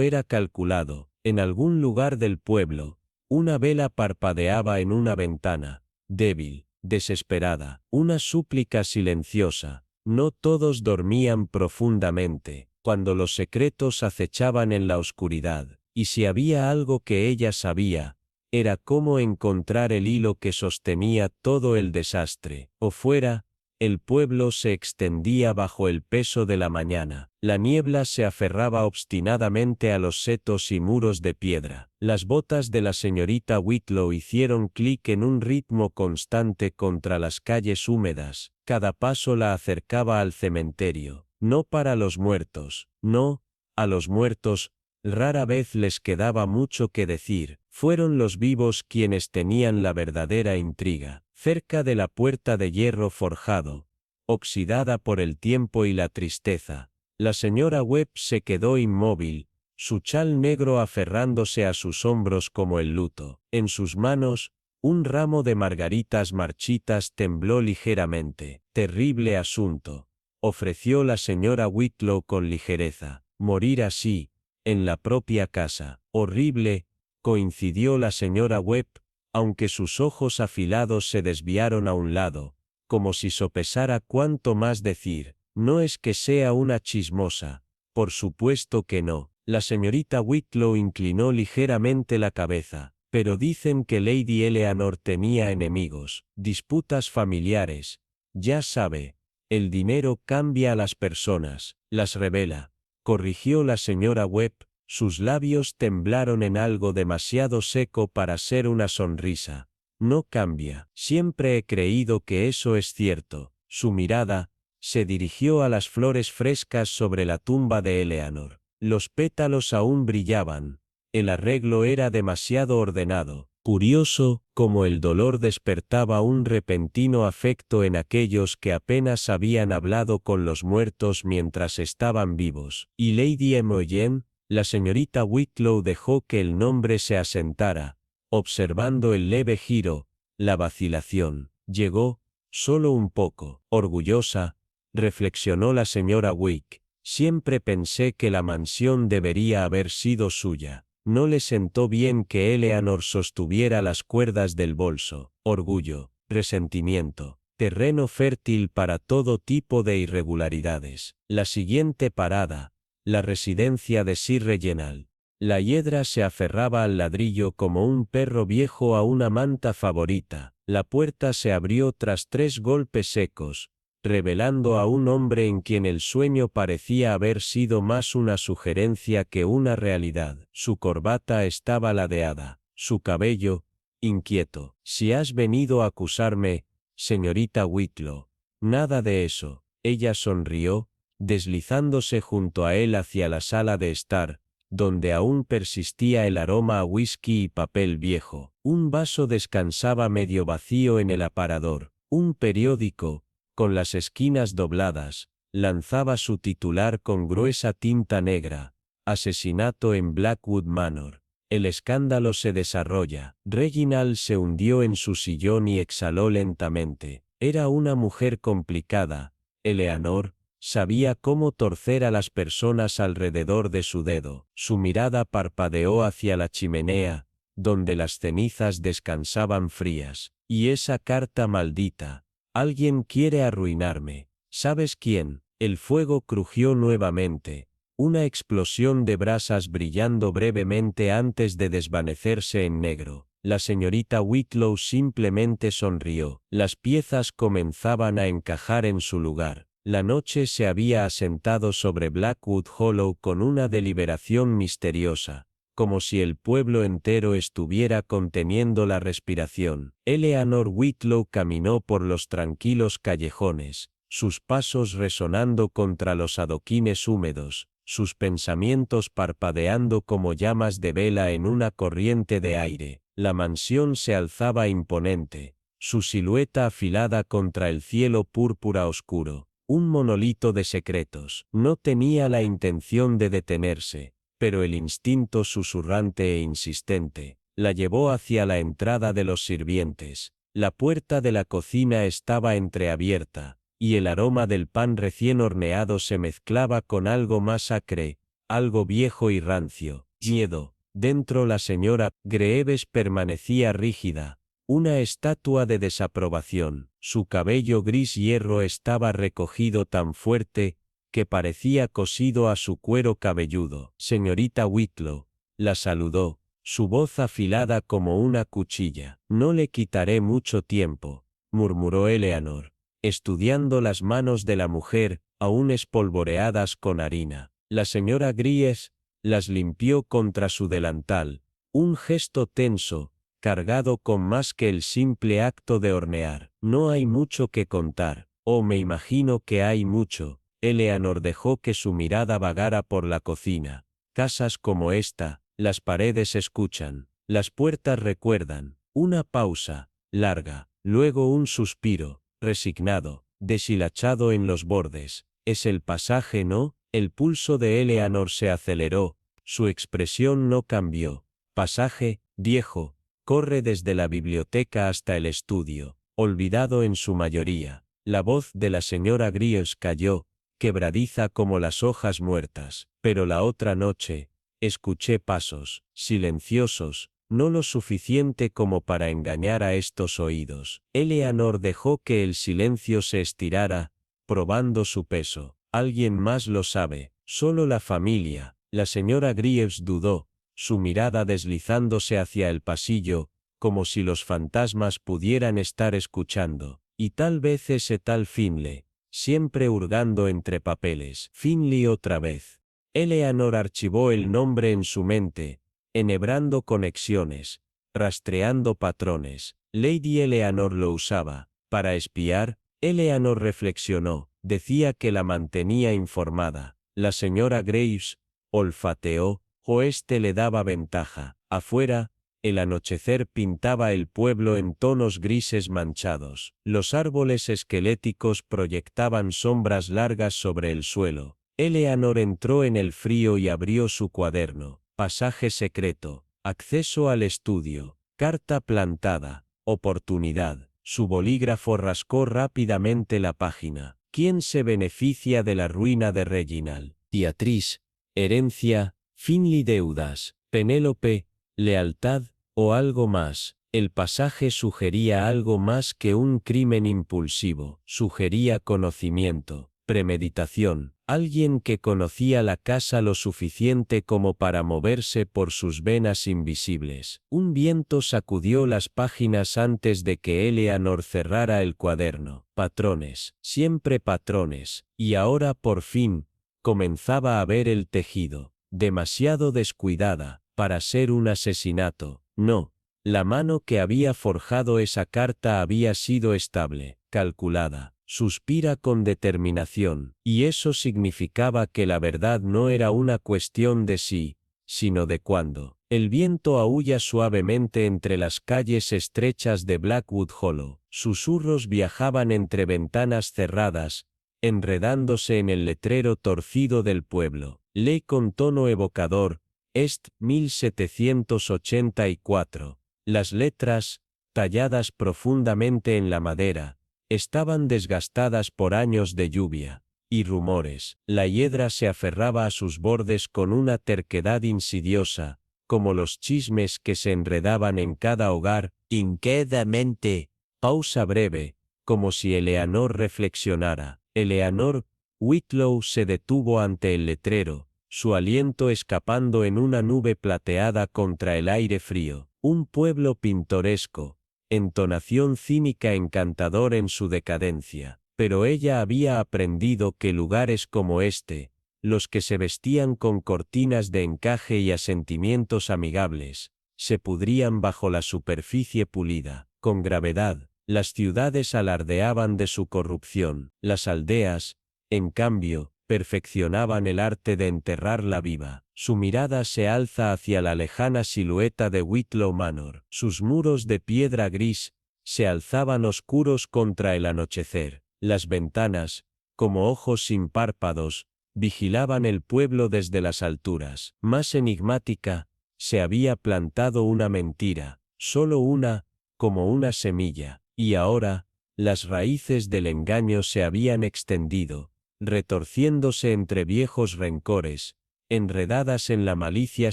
era calculado. En algún lugar del pueblo, una vela parpadeaba en una ventana, débil, desesperada, una súplica silenciosa. No todos dormían profundamente, cuando los secretos acechaban en la oscuridad, y si había algo que ella sabía, era cómo encontrar el hilo que sostenía todo el desastre. O fuera, el pueblo se extendía bajo el peso de la mañana. La niebla se aferraba obstinadamente a los setos y muros de piedra. Las botas de la señorita Whitlow hicieron clic en un ritmo constante contra las calles húmedas. Cada paso la acercaba al cementerio. No para los muertos, no, a los muertos, rara vez les quedaba mucho que decir. Fueron los vivos quienes tenían la verdadera intriga. Cerca de la puerta de hierro forjado, oxidada por el tiempo y la tristeza, la señora Webb se quedó inmóvil, su chal negro aferrándose a sus hombros como el luto. En sus manos, un ramo de margaritas marchitas tembló ligeramente. Terrible asunto, ofreció la señora Whitlow con ligereza. Morir así, en la propia casa. Horrible, coincidió la señora Webb, aunque sus ojos afilados se desviaron a un lado, como si sopesara cuánto más decir. No es que sea una chismosa, por supuesto que no. La señorita Whitlow inclinó ligeramente la cabeza. Pero dicen que Lady Eleanor tenía enemigos, disputas familiares. Ya sabe, el dinero cambia a las personas, las revela, corrigió la señora Webb. Sus labios temblaron en algo demasiado seco para ser una sonrisa. No cambia. Siempre he creído que eso es cierto. Su mirada se dirigió a las flores frescas sobre la tumba de Eleanor. Los pétalos aún brillaban. El arreglo era demasiado ordenado. Curioso, como el dolor despertaba un repentino afecto en aquellos que apenas habían hablado con los muertos mientras estaban vivos. Y Lady Imogen, la señorita Whitlow dejó que el nombre se asentara, observando el leve giro, la vacilación. Llegó, solo un poco, orgullosa, reflexionó la señora Wick. Siempre pensé que la mansión debería haber sido suya. No le sentó bien que Eleanor sostuviera las cuerdas del bolso. Orgullo, resentimiento, terreno fértil para todo tipo de irregularidades. La siguiente parada, la residencia de Sir Reginald. La hiedra se aferraba al ladrillo como un perro viejo a una manta favorita. La puerta se abrió tras 3 golpes secos, revelando a un hombre en quien el sueño parecía haber sido más una sugerencia que una realidad. Su corbata estaba ladeada, su cabello, inquieto. Si has venido a acusarme, señorita Whitlow. Nada de eso. Ella sonrió, deslizándose junto a él hacia la sala de estar, donde aún persistía el aroma a whisky y papel viejo. Un vaso descansaba medio vacío en el aparador. Un periódico, con las esquinas dobladas, lanzaba su titular con gruesa tinta negra: Asesinato en Blackwood Manor. El escándalo se desarrolla. Reginald se hundió en su sillón y exhaló lentamente. Era una mujer complicada. Eleanor sabía cómo torcer a las personas alrededor de su dedo. Su mirada parpadeó hacia la chimenea, donde las cenizas descansaban frías. Y esa carta maldita. Alguien quiere arruinarme. ¿Sabes quién? El fuego crujió nuevamente. Una explosión de brasas brillando brevemente antes de desvanecerse en negro. La señorita Whitlow simplemente sonrió. Las piezas comenzaban a encajar en su lugar. La noche se había asentado sobre Blackwood Hollow con una deliberación misteriosa, como si el pueblo entero estuviera conteniendo la respiración. Eleanor Whitlow caminó por los tranquilos callejones, sus pasos resonando contra los adoquines húmedos, sus pensamientos parpadeando como llamas de vela en una corriente de aire. La mansión se alzaba imponente, su silueta afilada contra el cielo púrpura oscuro, un monolito de secretos. No tenía la intención de detenerse, pero el instinto susurrante e insistente la llevó hacia la entrada de los sirvientes. La puerta de la cocina estaba entreabierta, y el aroma del pan recién horneado se mezclaba con algo más acre, algo viejo y rancio. Miedo. Dentro la señora Greaves permanecía rígida, una estatua de desaprobación. Su cabello gris hierro estaba recogido tan fuerte que parecía cosido a su cuero cabelludo. Señorita Whitlow, la saludó, su voz afilada como una cuchilla. No le quitaré mucho tiempo, murmuró Eleanor, estudiando las manos de la mujer, aún espolvoreadas con harina. La señora Greaves las limpió contra su delantal, un gesto tenso, cargado con más que el simple acto de hornear. No hay mucho que contar, o me imagino que hay mucho. Eleanor dejó que su mirada vagara por la cocina. Casas como esta, las paredes escuchan, las puertas recuerdan. Una pausa, larga, luego un suspiro, resignado, deshilachado en los bordes. Es el pasaje, ¿no? El pulso de Eleanor se aceleró, su expresión no cambió. Pasaje, viejo, corre desde la biblioteca hasta el estudio, olvidado en su mayoría. La voz de la señora Greaves cayó, quebradiza como las hojas muertas. Pero la otra noche, escuché pasos, silenciosos, no lo suficiente como para engañar a estos oídos. Eleanor dejó que el silencio se estirara, probando su peso. Alguien más lo sabe, solo la familia. La señora Greaves dudó, su mirada deslizándose hacia el pasillo, como si los fantasmas pudieran estar escuchando. Y tal vez ese tal Finley, siempre hurgando entre papeles. Finley otra vez. Eleanor archivó el nombre en su mente, enhebrando conexiones, rastreando patrones. Lady Eleanor lo usaba para espiar. Eleanor reflexionó, decía que la mantenía informada. La señora Greaves olfateó, o este le daba ventaja. Afuera, el anochecer pintaba el pueblo en tonos grises manchados. Los árboles esqueléticos proyectaban sombras largas sobre el suelo. Eleanor entró en el frío y abrió su cuaderno. Pasaje secreto. Acceso al estudio. Carta plantada. Oportunidad. Su bolígrafo rascó rápidamente la página. ¿Quién se beneficia de la ruina de Reginald? Beatriz. Herencia. Finley deudas. Penélope. Lealtad. O algo más. El pasaje sugería algo más que un crimen impulsivo. Sugería conocimiento, premeditación. Alguien que conocía la casa lo suficiente como para moverse por sus venas invisibles. Un viento sacudió las páginas antes de que Eleanor cerrara el cuaderno. Patrones, siempre patrones, y ahora por fin, comenzaba a ver el tejido. Demasiado descuidada para ser un asesinato. No, la mano que había forjado esa carta había sido estable, calculada. Suspira con determinación, y eso significaba que la verdad no era una cuestión de si, sino de cuándo. El viento aúlla suavemente entre las calles estrechas de Blackwood Hollow. Susurros viajaban entre ventanas cerradas, enredándose en el letrero torcido del pueblo. Lee con tono evocador, Est 1784. Las letras, talladas profundamente en la madera, estaban desgastadas por años de lluvia y rumores. La hiedra se aferraba a sus bordes con una terquedad insidiosa, como los chismes que se enredaban en cada hogar, inquedamente. Pausa breve, como si Eleanor reflexionara. Eleanor Whitlow se detuvo ante el letrero, su aliento escapando en una nube plateada contra el aire frío. Un pueblo pintoresco, entonación cínica encantador en su decadencia. Pero ella había aprendido que lugares como este, los que se vestían con cortinas de encaje y asentimientos amigables, se pudrían bajo la superficie pulida. Con gravedad, las ciudades alardeaban de su corrupción. Las aldeas, en cambio, perfeccionaban el arte de enterrarla viva. Su mirada se alza hacia la lejana silueta de Whitlow Manor. Sus muros de piedra gris se alzaban oscuros contra el anochecer. Las ventanas, como ojos sin párpados, vigilaban el pueblo desde las alturas. Más enigmática, se había plantado una mentira, solo una, como una semilla, y ahora, las raíces del engaño se habían extendido, retorciéndose entre viejos rencores, enredadas en la malicia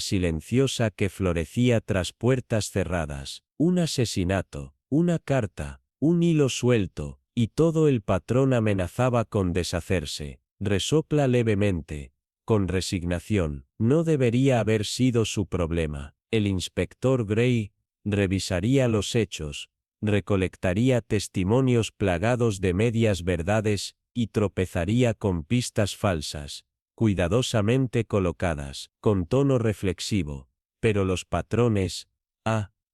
silenciosa que florecía tras puertas cerradas. Un asesinato, una carta, un hilo suelto, y todo el patrón amenazaba con deshacerse. Resopla levemente, con resignación. No debería haber sido su problema. El inspector Gray revisaría los hechos, recolectaría testimonios plagados de medias verdades, y tropezaría con pistas falsas, cuidadosamente colocadas, con tono reflexivo. Pero los patrones,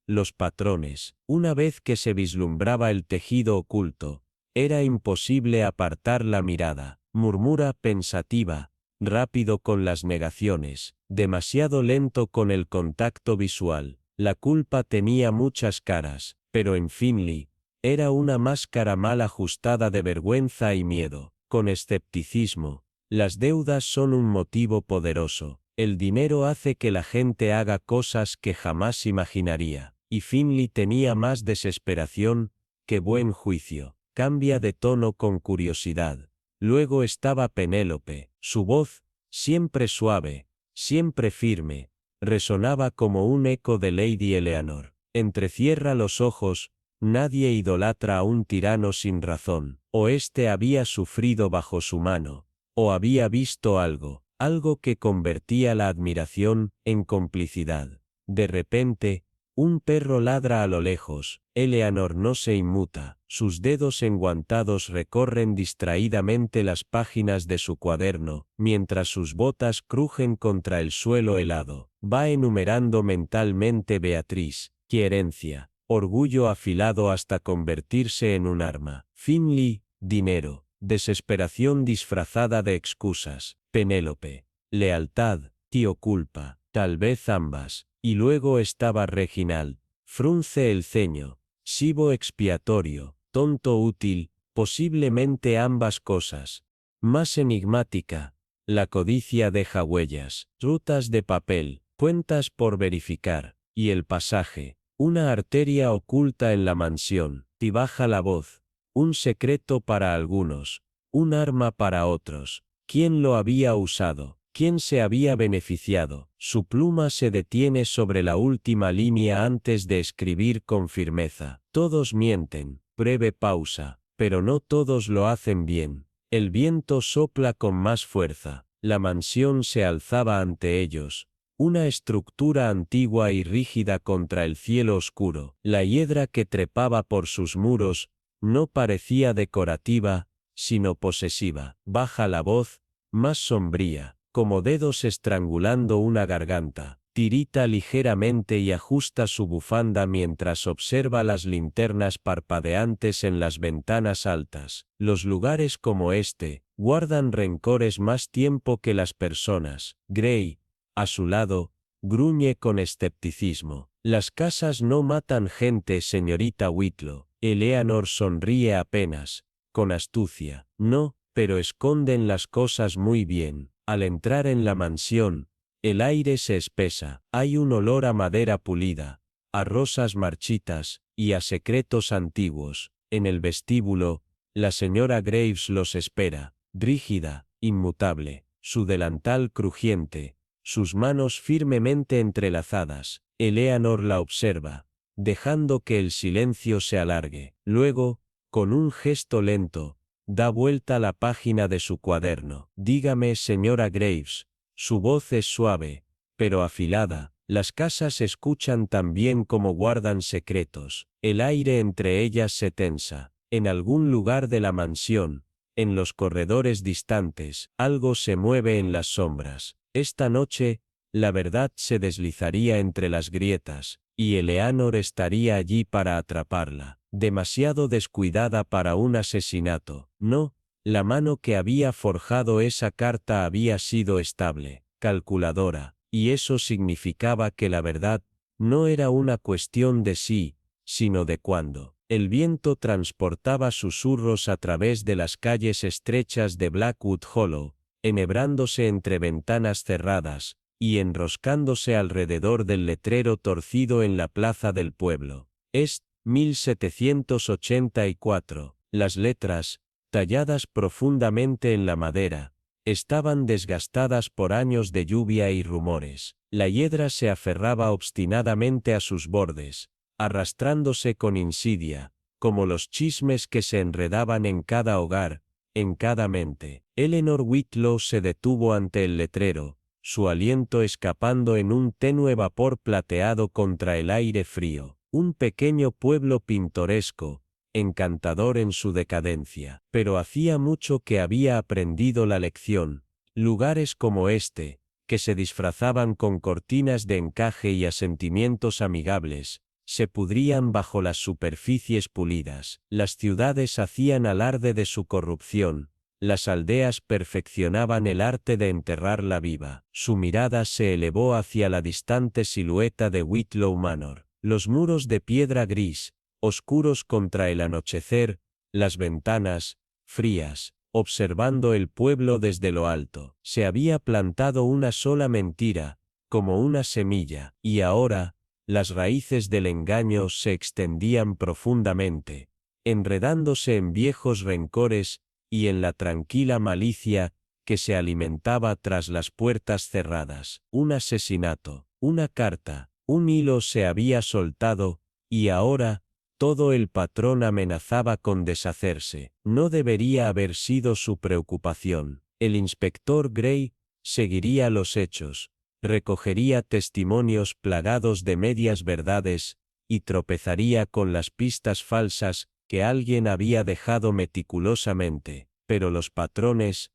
los patrones, una vez que se vislumbraba el tejido oculto, era imposible apartar la mirada. Murmura pensativa, rápido con las negaciones, demasiado lento con el contacto visual. La culpa tenía muchas caras, pero en Finley, era una máscara mal ajustada de vergüenza y miedo. Con escepticismo, las deudas son un motivo poderoso. El dinero hace que la gente haga cosas que jamás imaginaría. Y Finley tenía más desesperación que buen juicio. Cambia de tono con curiosidad. Luego estaba Penélope. Su voz, siempre suave, siempre firme, resonaba como un eco de Lady Eleanor. Entrecierra los ojos. Nadie idolatra a un tirano sin razón. O éste había sufrido bajo su mano, o había visto algo, algo que convertía la admiración en complicidad. De repente, un perro ladra a lo lejos. Eleanor no se inmuta. Sus dedos enguantados recorren distraídamente las páginas de su cuaderno, mientras sus botas crujen contra el suelo helado. Va enumerando mentalmente Beatriz, querencia, orgullo afilado hasta convertirse en un arma. Finley, dinero, desesperación disfrazada de excusas. Penélope, lealtad, tío culpa, tal vez ambas. Y luego estaba Reginald, frunce el ceño, chivo expiatorio, tonto útil, posiblemente ambas cosas. Más enigmática, la codicia deja huellas, rutas de papel, cuentas por verificar, y el pasaje, una arteria oculta en la mansión, y baja la voz, un secreto para algunos, un arma para otros. ¿Quién lo había usado? ¿Quién se había beneficiado? Su pluma se detiene sobre la última línea antes de escribir con firmeza. Todos mienten. Breve pausa. Pero no todos lo hacen bien. El viento sopla con más fuerza. La mansión se alzaba ante ellos. Una estructura antigua y rígida contra el cielo oscuro. La hiedra que trepaba por sus muros no parecía decorativa, sino posesiva. Baja la voz, más sombría, como dedos estrangulando una garganta. Tirita ligeramente y ajusta su bufanda mientras observa las linternas parpadeantes en las ventanas altas. Los lugares como este guardan rencores más tiempo que las personas. Gray, a su lado, gruñe con escepticismo. Las casas no matan gente, señorita Whitlow. Eleanor sonríe apenas, con astucia. No, pero esconden las cosas muy bien. Al entrar en la mansión, el aire se espesa, hay un olor a madera pulida, a rosas marchitas, y a secretos antiguos. En el vestíbulo, la señora Graves los espera, rígida, inmutable, su delantal crujiente, sus manos firmemente entrelazadas. Eleanor la observa, dejando que el silencio se alargue. Luego, con un gesto lento, da vuelta la página de su cuaderno. Dígame, señora Graves. Su voz es suave, pero afilada. Las casas escuchan tan bien como guardan secretos. El aire entre ellas se tensa. En algún lugar de la mansión, en los corredores distantes, algo se mueve en las sombras. Esta noche, la verdad se deslizaría entre las grietas, y Eleanor estaría allí para atraparla. Demasiado descuidada para un asesinato. No, la mano que había forjado esa carta había sido estable, calculadora, y eso significaba que la verdad no era una cuestión de sí, sino de cuándo. El viento transportaba susurros a través de las calles estrechas de Blackwood Hollow, enhebrándose entre ventanas cerradas, y enroscándose alrededor del letrero torcido en la plaza del pueblo. Es 1784. Las letras, talladas profundamente en la madera, estaban desgastadas por años de lluvia y rumores. La hiedra se aferraba obstinadamente a sus bordes, arrastrándose con insidia, como los chismes que se enredaban en cada hogar, en cada mente. Eleanor Whitlow se detuvo ante el letrero, su aliento escapando en un tenue vapor plateado contra el aire frío. Un pequeño pueblo pintoresco, encantador en su decadencia. Pero hacía mucho que había aprendido la lección. Lugares como este, que se disfrazaban con cortinas de encaje y asentimientos amigables, se pudrían bajo las superficies pulidas. Las ciudades hacían alarde de su corrupción. Las aldeas perfeccionaban el arte de enterrarla viva. Su mirada se elevó hacia la distante silueta de Whitlow Manor. Los muros de piedra gris, oscuros contra el anochecer, las ventanas, frías, observando el pueblo desde lo alto. Se había plantado una sola mentira, como una semilla, y ahora, las raíces del engaño se extendían profundamente, enredándose en viejos rencores, y en la tranquila malicia que se alimentaba tras las puertas cerradas. Un asesinato, una carta, un hilo se había soltado, y ahora, todo el patrón amenazaba con deshacerse. No debería haber sido su preocupación. El inspector Gray seguiría los hechos, recogería testimonios plagados de medias verdades, y tropezaría con las pistas falsas que alguien había dejado meticulosamente. Pero los patrones,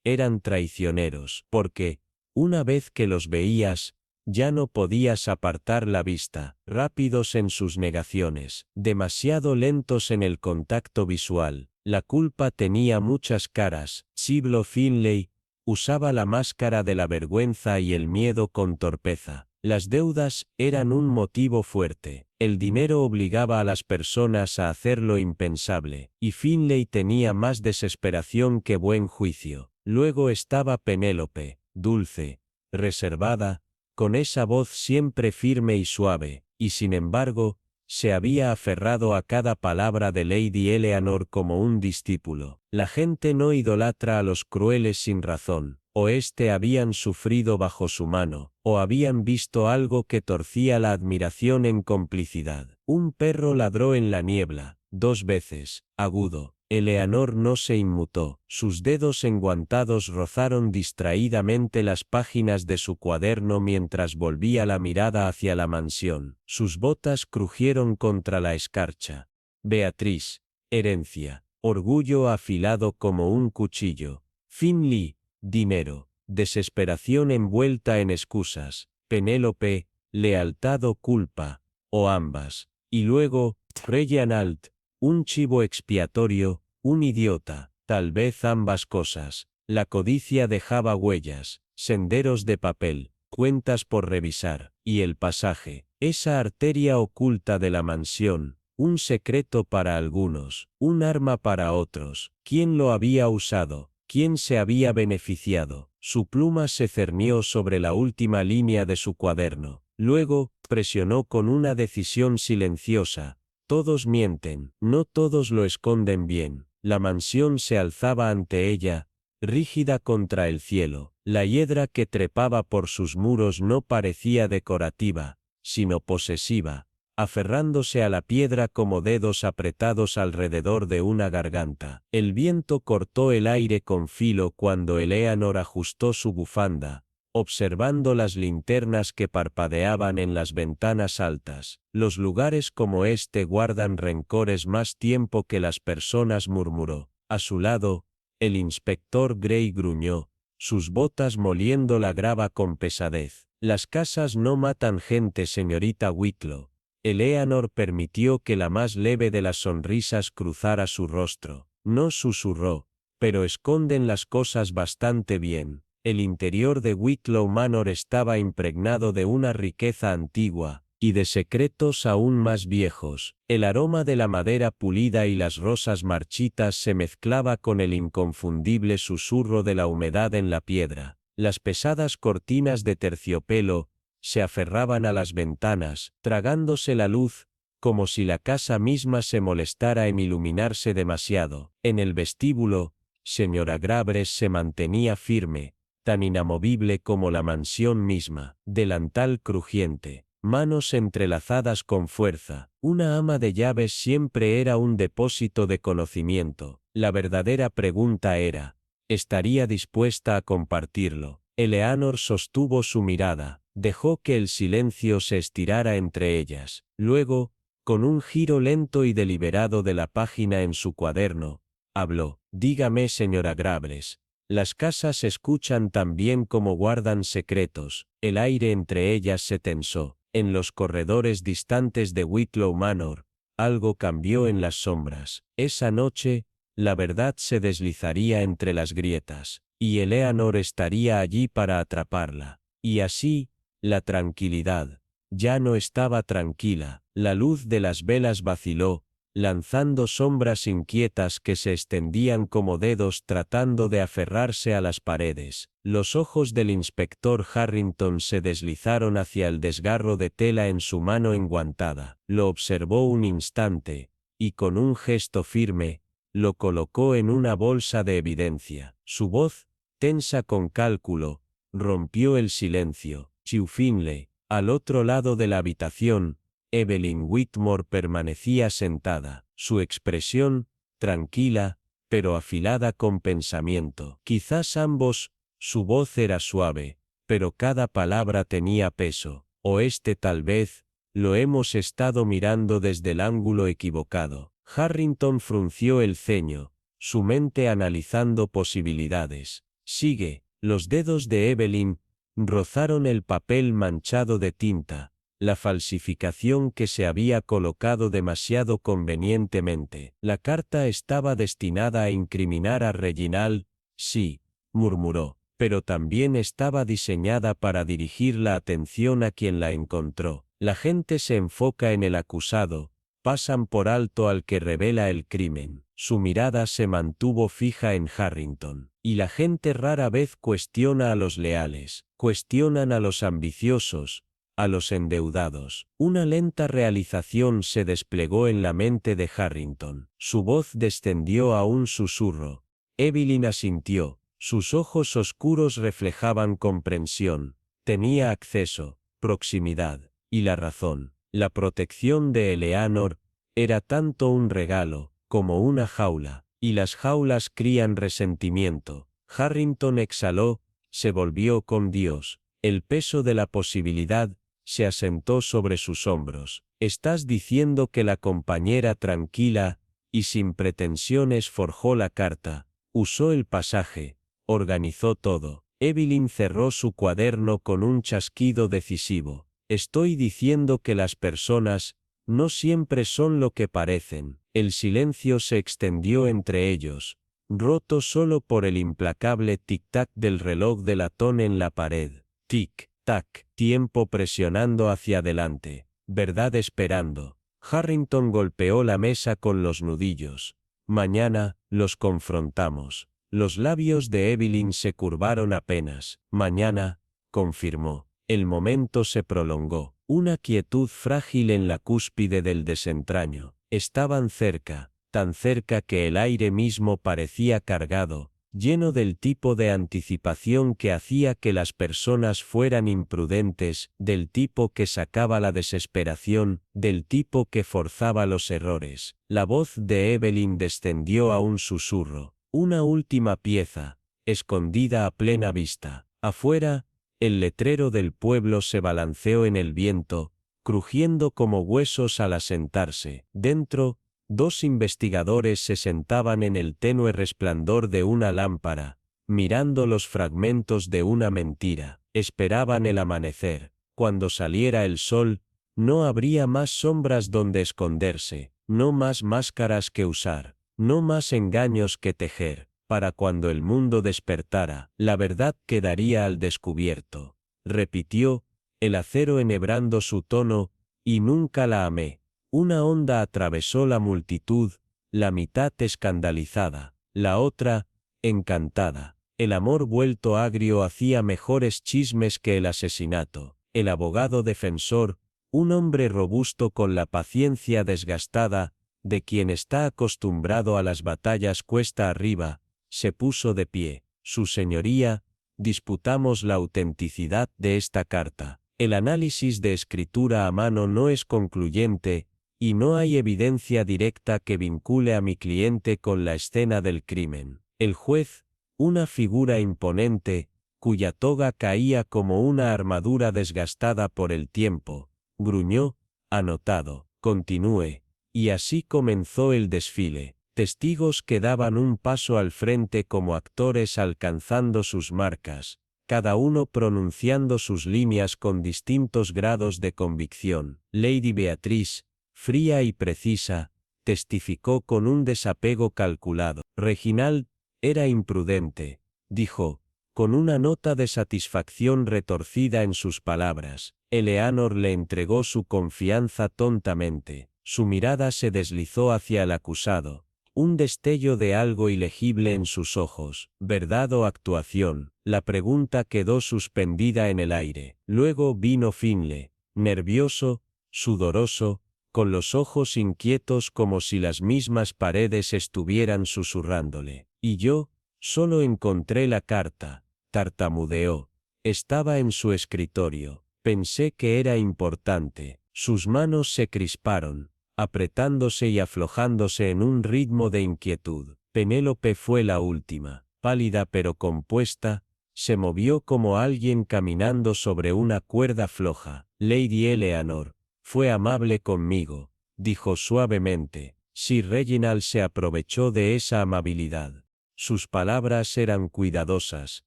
eran traicioneros, porque, una vez que los veías, ya no podías apartar la vista, rápidos en sus negaciones, demasiado lentos en el contacto visual. La culpa tenía muchas caras. Sybil Finlay usaba la máscara de la vergüenza y el miedo con torpeza. Las deudas eran un motivo fuerte. El dinero obligaba a las personas a hacer lo impensable, y Finlay tenía más desesperación que buen juicio. Luego estaba Penélope, dulce, reservada, con esa voz siempre firme y suave, y sin embargo, se había aferrado a cada palabra de Lady Eleanor como un discípulo. La gente no idolatra a los crueles sin razón, o habían sufrido bajo su mano, o habían visto algo que torcía la admiración en complicidad. Un perro ladró en la niebla, 2 veces, agudo. Eleanor no se inmutó. Sus dedos enguantados rozaron distraídamente las páginas de su cuaderno mientras volvía la mirada hacia la mansión. Sus botas crujieron contra la escarcha. Beatriz, herencia, orgullo afilado como un cuchillo. Finlay, dinero, desesperación envuelta en excusas, Penélope, lealtad o culpa, o ambas. Y luego, Reginald, un chivo expiatorio, un idiota, tal vez ambas cosas. La codicia dejaba huellas, senderos de papel, cuentas por revisar, y el pasaje, esa arteria oculta de la mansión, un secreto para algunos, un arma para otros. ¿Quién lo había usado? ¿Quién se había beneficiado? Su pluma se cernió sobre la última línea de su cuaderno. Luego, presionó con una decisión silenciosa. Todos mienten, no todos lo esconden bien. La mansión se alzaba ante ella, rígida contra el cielo. La hiedra que trepaba por sus muros no parecía decorativa, sino posesiva, aferrándose a la piedra como dedos apretados alrededor de una garganta. El viento cortó el aire con filo cuando Eleanor ajustó su bufanda, observando las linternas que parpadeaban en las ventanas altas. Los lugares como este guardan rencores más tiempo que las personas, murmuró. A su lado, el inspector Gray gruñó, sus botas moliendo la grava con pesadez. Las casas no matan gente, señorita Whitlow. Eleanor permitió que la más leve de las sonrisas cruzara su rostro. No susurró, pero esconden las cosas bastante bien. El interior de Whitlow Manor estaba impregnado de una riqueza antigua, y de secretos aún más viejos. El aroma de la madera pulida y las rosas marchitas se mezclaba con el inconfundible susurro de la humedad en la piedra. Las pesadas cortinas de terciopelo se aferraban a las ventanas, tragándose la luz, como si la casa misma se molestara en iluminarse demasiado. En el vestíbulo, señora Graves se mantenía firme, tan inamovible como la mansión misma, delantal crujiente, manos entrelazadas con fuerza. Una ama de llaves siempre era un depósito de conocimiento. La verdadera pregunta era, ¿estaría dispuesta a compartirlo? Eleanor sostuvo su mirada, dejó que el silencio se estirara entre ellas. Luego, con un giro lento y deliberado de la página en su cuaderno, habló. Dígame, señora Graves. Las casas escuchan tan bien como guardan secretos. El aire entre ellas se tensó. En los corredores distantes de Whitlow Manor, algo cambió en las sombras. Esa noche, la verdad se deslizaría entre las grietas, y Eleanor estaría allí para atraparla. Y así, la tranquilidad. Ya no estaba tranquila. La luz de las velas vaciló, lanzando sombras inquietas que se extendían como dedos tratando de aferrarse a las paredes. Los ojos del inspector Harrington se deslizaron hacia el desgarro de tela en su mano enguantada. Lo observó un instante, y con un gesto firme, lo colocó en una bolsa de evidencia. Su voz, tensa con cálculo, rompió el silencio. Hugh Finley, al otro lado de la habitación, Evelyn Whitmore permanecía sentada, su expresión, tranquila, pero afilada con pensamiento. Quizás ambos, su voz era suave, pero cada palabra tenía peso. O tal vez, lo hemos estado mirando desde el ángulo equivocado. Harrington frunció el ceño, su mente analizando posibilidades. Sigue, los dedos de Evelyn rozaron el papel manchado de tinta. La falsificación que se había colocado demasiado convenientemente. La carta estaba destinada a incriminar a Reginald, sí, murmuró, pero también estaba diseñada para dirigir la atención a quien la encontró. La gente se enfoca en el acusado, pasan por alto al que revela el crimen. Su mirada se mantuvo fija en Harrington, y la gente rara vez cuestiona a los leales, cuestionan a los ambiciosos, a los endeudados. Una lenta realización se desplegó en la mente de Harrington. Su voz descendió a un susurro. Evelyn asintió. Sus ojos oscuros reflejaban comprensión. Tenía acceso, proximidad, y la razón. La protección de Eleanor era tanto un regalo como una jaula, y las jaulas crían resentimiento. Harrington exhaló, se volvió con Dios. El peso de la posibilidad se asentó sobre sus hombros. Estás diciendo que la compañera tranquila y sin pretensiones forjó la carta, usó el pasaje, organizó todo. Evelyn cerró su cuaderno con un chasquido decisivo. Estoy diciendo que las personas no siempre son lo que parecen. El silencio se extendió entre ellos, roto solo por el implacable tic-tac del reloj de latón en la pared. Tic-tac, tiempo presionando hacia adelante, verdad esperando. Harrington golpeó la mesa con los nudillos. Mañana, los confrontamos. Los labios de Evelyn se curvaron apenas. Mañana, confirmó. El momento se prolongó. Una quietud frágil en la cúspide del desentraño. Estaban cerca, tan cerca que el aire mismo parecía cargado, lleno del tipo de anticipación que hacía que las personas fueran imprudentes, del tipo que sacaba la desesperación, del tipo que forzaba los errores. La voz de Evelyn descendió a un susurro. Una última pieza, escondida a plena vista. Afuera, el letrero del pueblo se balanceó en el viento, crujiendo como huesos al asentarse. Dentro, dos investigadores se sentaban en el tenue resplandor de una lámpara, mirando los fragmentos de una mentira. Esperaban el amanecer. Cuando saliera el sol, no habría más sombras donde esconderse, no más máscaras que usar, no más engaños que tejer. Para cuando el mundo despertara, la verdad quedaría al descubierto. Repitió, el acero enhebrando su tono, y nunca la amé. Una onda atravesó la multitud, la mitad escandalizada, la otra, encantada. El amor vuelto agrio hacía mejores chismes que el asesinato. El abogado defensor, un hombre robusto con la paciencia desgastada, de quien está acostumbrado a las batallas cuesta arriba, se puso de pie. Su señoría, disputamos la autenticidad de esta carta. El análisis de escritura a mano no es concluyente, y no hay evidencia directa que vincule a mi cliente con la escena del crimen. El juez, una figura imponente, cuya toga caía como una armadura desgastada por el tiempo, gruñó, anotado, continúe, y así comenzó el desfile. Testigos que daban un paso al frente como actores alcanzando sus marcas, cada uno pronunciando sus líneas con distintos grados de convicción. Lady Beatrice, fría y precisa, testificó con un desapego calculado. Reginald era imprudente, dijo, con una nota de satisfacción retorcida en sus palabras. Eleanor le entregó su confianza tontamente. Su mirada se deslizó hacia el acusado. Un destello de algo ilegible en sus ojos. ¿Verdad o actuación? La pregunta quedó suspendida en el aire. Luego vino Finley, nervioso, sudoroso, con los ojos inquietos como si las mismas paredes estuvieran susurrándole. Y yo, solo encontré la carta, tartamudeó. Estaba en su escritorio. Pensé que era importante. Sus manos se crisparon, apretándose y aflojándose en un ritmo de inquietud. Penélope fue la última. Pálida pero compuesta, se movió como alguien caminando sobre una cuerda floja. Lady Eleanor, fue amable conmigo, dijo suavemente. Sir Reginald se aprovechó de esa amabilidad. Sus palabras eran cuidadosas,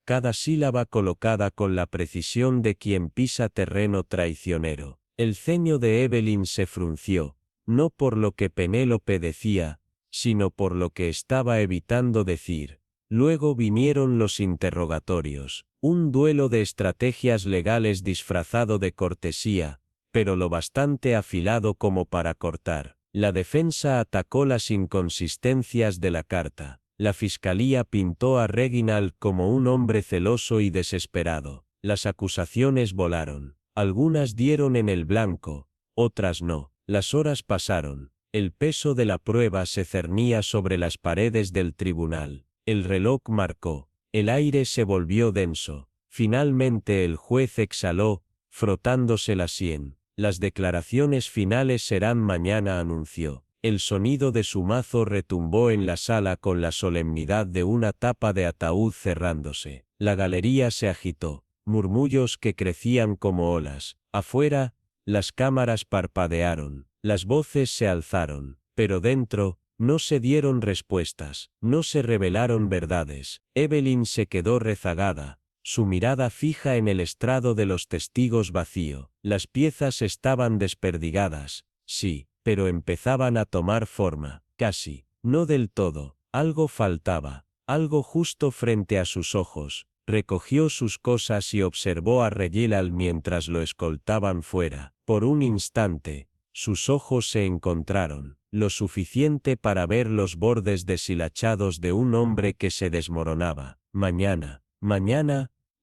cada sílaba colocada con la precisión de quien pisa terreno traicionero. El ceño de Evelyn se frunció, no por lo que Penélope decía, sino por lo que estaba evitando decir. Luego vinieron los interrogatorios, un duelo de estrategias legales disfrazado de cortesía, pero lo bastante afilado como para cortar. La defensa atacó las inconsistencias de la carta. La fiscalía pintó a Reginald como un hombre celoso y desesperado. Las acusaciones volaron. Algunas dieron en el blanco, otras no. Las horas pasaron. El peso de la prueba se cernía sobre las paredes del tribunal. El reloj marcó. El aire se volvió denso. Finalmente el juez exhaló, frotándose la sien. Las declaraciones finales serán mañana, anunció. El sonido de su mazo retumbó en la sala con la solemnidad de una tapa de ataúd cerrándose. La galería se agitó. Murmullos que crecían como olas. Afuera, las cámaras parpadearon. Las voces se alzaron. Pero dentro, no se dieron respuestas. No se revelaron verdades. Evelyn se quedó rezagada, su mirada fija en el estrado de los testigos vacío. Las piezas estaban desperdigadas, sí, pero empezaban a tomar forma, casi, no del todo, algo faltaba, algo justo frente a sus ojos. Recogió sus cosas y observó a Regilal mientras lo escoltaban fuera. Por un instante, sus ojos se encontraron, lo suficiente para ver los bordes deshilachados de un hombre que se desmoronaba. Mañana,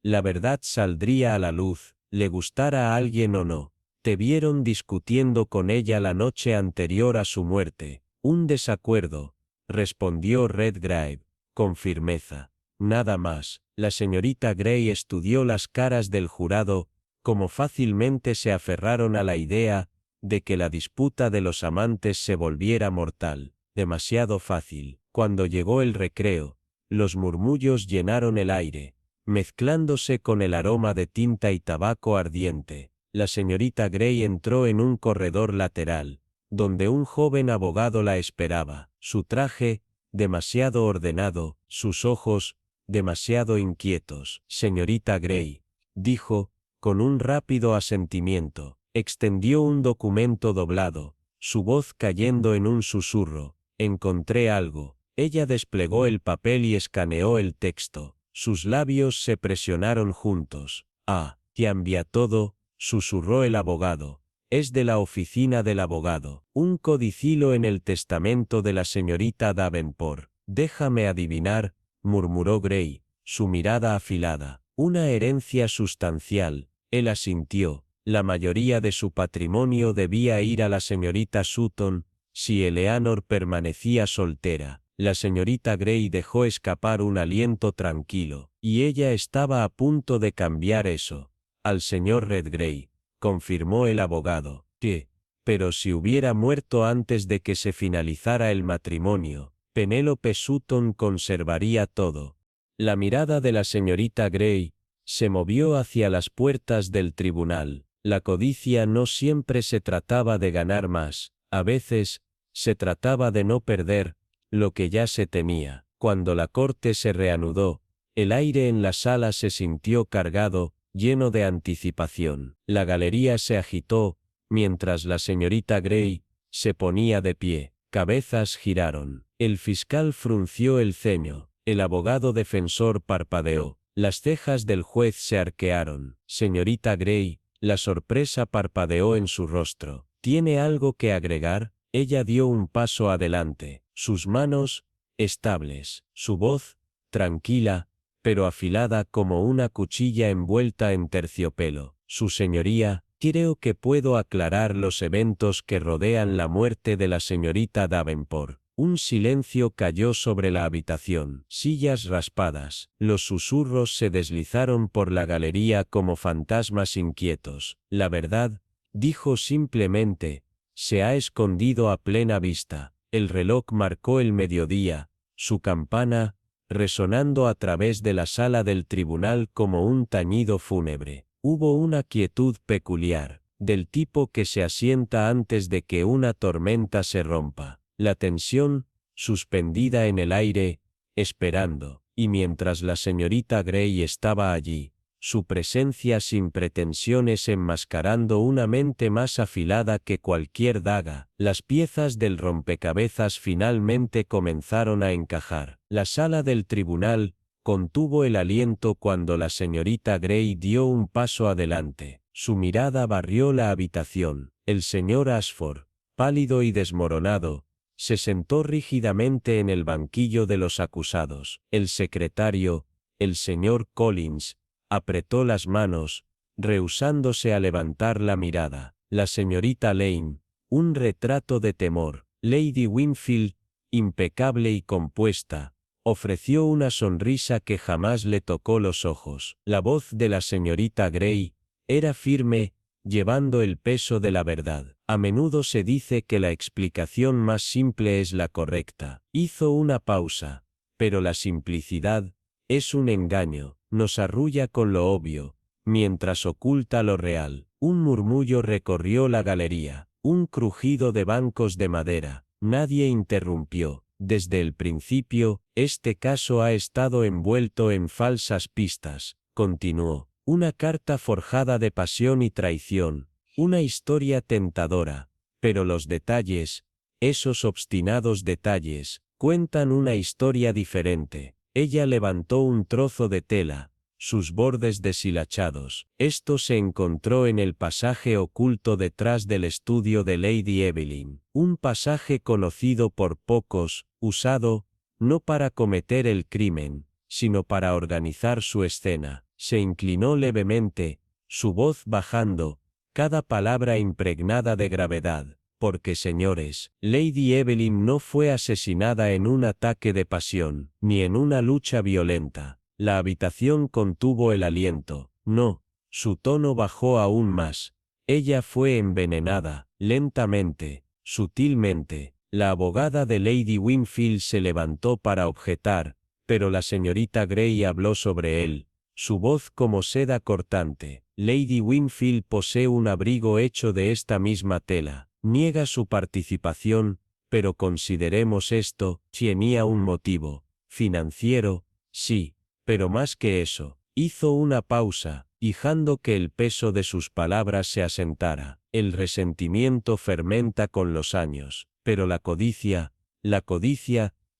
la verdad saldría a la luz, le gustara a alguien o no. Te vieron discutiendo con ella la noche anterior a su muerte. Un desacuerdo, respondió Redgrave, con firmeza. Nada más. La señorita Grey estudió las caras del jurado, como fácilmente se aferraron a la idea de que la disputa de los amantes se volviera mortal. Demasiado fácil. Cuando llegó el recreo, los murmullos llenaron el aire, mezclándose con el aroma de tinta y tabaco ardiente. La señorita Grey entró en un corredor lateral, donde un joven abogado la esperaba. Su traje, demasiado ordenado, sus ojos, demasiado inquietos. Señorita Grey, dijo, con un rápido asentimiento, extendió un documento doblado, su voz cayendo en un susurro. Encontré algo. Ella desplegó el papel y escaneó el texto. Sus labios se presionaron juntos. Ah, cambia todo, susurró el abogado. Es de la oficina del abogado. Un codicilo en el testamento de la señorita Davenport. Déjame adivinar, murmuró Grey, su mirada afilada. Una herencia sustancial. Él asintió. La mayoría de su patrimonio debía ir a la señorita Sutton, si Eleanor permanecía soltera. La señorita Grey dejó escapar un aliento tranquilo, y ella estaba a punto de cambiar eso. Al señor Redgrave, confirmó el abogado, que, pero si hubiera muerto antes de que se finalizara el matrimonio, Penélope Sutton conservaría todo. La mirada de la señorita Grey se movió hacia las puertas del tribunal. La codicia no siempre se trataba de ganar más, a veces, se trataba de no perder lo que ya se temía. Cuando la corte se reanudó, el aire en la sala se sintió cargado, lleno de anticipación. La galería se agitó, mientras la señorita Grey se ponía de pie. Cabezas giraron. El fiscal frunció el ceño. El abogado defensor parpadeó. Las cejas del juez se arquearon. Señorita Grey, la sorpresa parpadeó en su rostro. ¿Tiene algo que agregar? Ella dio un paso adelante. Sus manos, estables. Su voz, tranquila, pero afilada como una cuchilla envuelta en terciopelo. Su señoría, creo que puedo aclarar los eventos que rodean la muerte de la señorita Davenport. Un silencio cayó sobre la habitación. Sillas raspadas. Los susurros se deslizaron por la galería como fantasmas inquietos. La verdad, dijo simplemente, se ha escondido a plena vista. El reloj marcó el mediodía, su campana, resonando a través de la sala del tribunal como un tañido fúnebre. Hubo una quietud peculiar, del tipo que se asienta antes de que una tormenta se rompa. La tensión, suspendida en el aire, esperando, y mientras la señorita Grey estaba allí, su presencia sin pretensiones enmascarando una mente más afilada que cualquier daga, las piezas del rompecabezas finalmente comenzaron a encajar. La sala del tribunal contuvo el aliento cuando la señorita Grey dio un paso adelante. Su mirada barrió la habitación. El señor Ashford, pálido y desmoronado, se sentó rígidamente en el banquillo de los acusados. El secretario, el señor Collins, apretó las manos, rehusándose a levantar la mirada. La señorita Lane, un retrato de temor. Lady Winfield, impecable y compuesta, ofreció una sonrisa que jamás le tocó los ojos. La voz de la señorita Grey era firme, llevando el peso de la verdad. A menudo se dice que la explicación más simple es la correcta. Hizo una pausa, pero la simplicidad es un engaño, nos arrulla con lo obvio, mientras oculta lo real. Un murmullo recorrió la galería, un crujido de bancos de madera. Nadie interrumpió. Desde el principio, este caso ha estado envuelto en falsas pistas, continuó. Una carta forjada de pasión y traición, una historia tentadora, pero los detalles, esos obstinados detalles, cuentan una historia diferente. Ella levantó un trozo de tela, sus bordes deshilachados. Esto se encontró en el pasaje oculto detrás del estudio de Lady Evelyn, un pasaje conocido por pocos, usado, no para cometer el crimen, sino para organizar su escena. Se inclinó levemente, su voz bajando, cada palabra impregnada de gravedad. Porque señores, Lady Evelyn no fue asesinada en un ataque de pasión, ni en una lucha violenta. La habitación contuvo el aliento. No, su tono bajó aún más. Ella fue envenenada, lentamente, sutilmente. La abogada de Lady Winfield se levantó para objetar, pero la señorita Grey habló sobre él, su voz como seda cortante. Lady Winfield posee un abrigo hecho de esta misma tela. Niega su participación, pero consideremos esto, tenía un motivo. Financiero, sí, pero más que eso. Hizo una pausa, dejando que el peso de sus palabras se asentara. El resentimiento fermenta con los años, pero la codicia,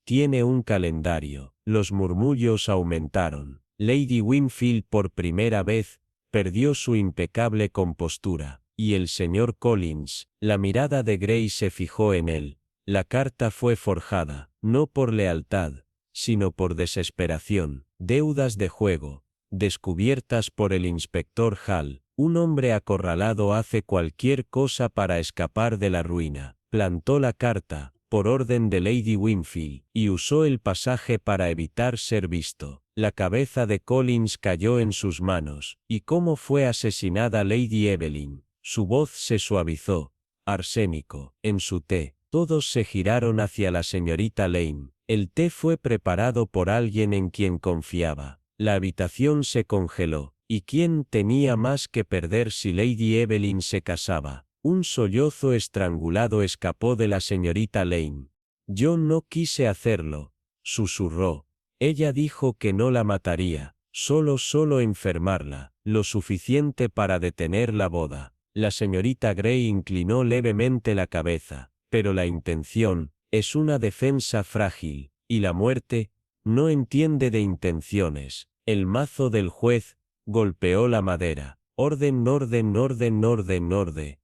tiene un calendario. Los murmullos aumentaron. Lady Winfield por primera vez, perdió su impecable compostura. Y el señor Collins, la mirada de Grey se fijó en él. La carta fue forjada, no por lealtad, sino por desesperación. Deudas de juego, descubiertas por el inspector Hall. Un hombre acorralado hace cualquier cosa para escapar de la ruina. Plantó la carta, por orden de Lady Winfield, y usó el pasaje para evitar ser visto. La cabeza de Collins cayó en sus manos. ¿Y cómo fue asesinada Lady Evelyn? Su voz se suavizó. Arsénico, en su té. Todos se giraron hacia la señorita Lane. El té fue preparado por alguien en quien confiaba. La habitación se congeló. ¿Y quién tenía más que perder si Lady Evelyn se casaba? Un sollozo estrangulado escapó de la señorita Lane. Yo no quise hacerlo, susurró. Ella dijo que no la mataría, solo enfermarla, lo suficiente para detener la boda. La señorita Grey inclinó levemente la cabeza, pero la intención es una defensa frágil, y la muerte no entiende de intenciones. El mazo del juez golpeó la madera. Orden.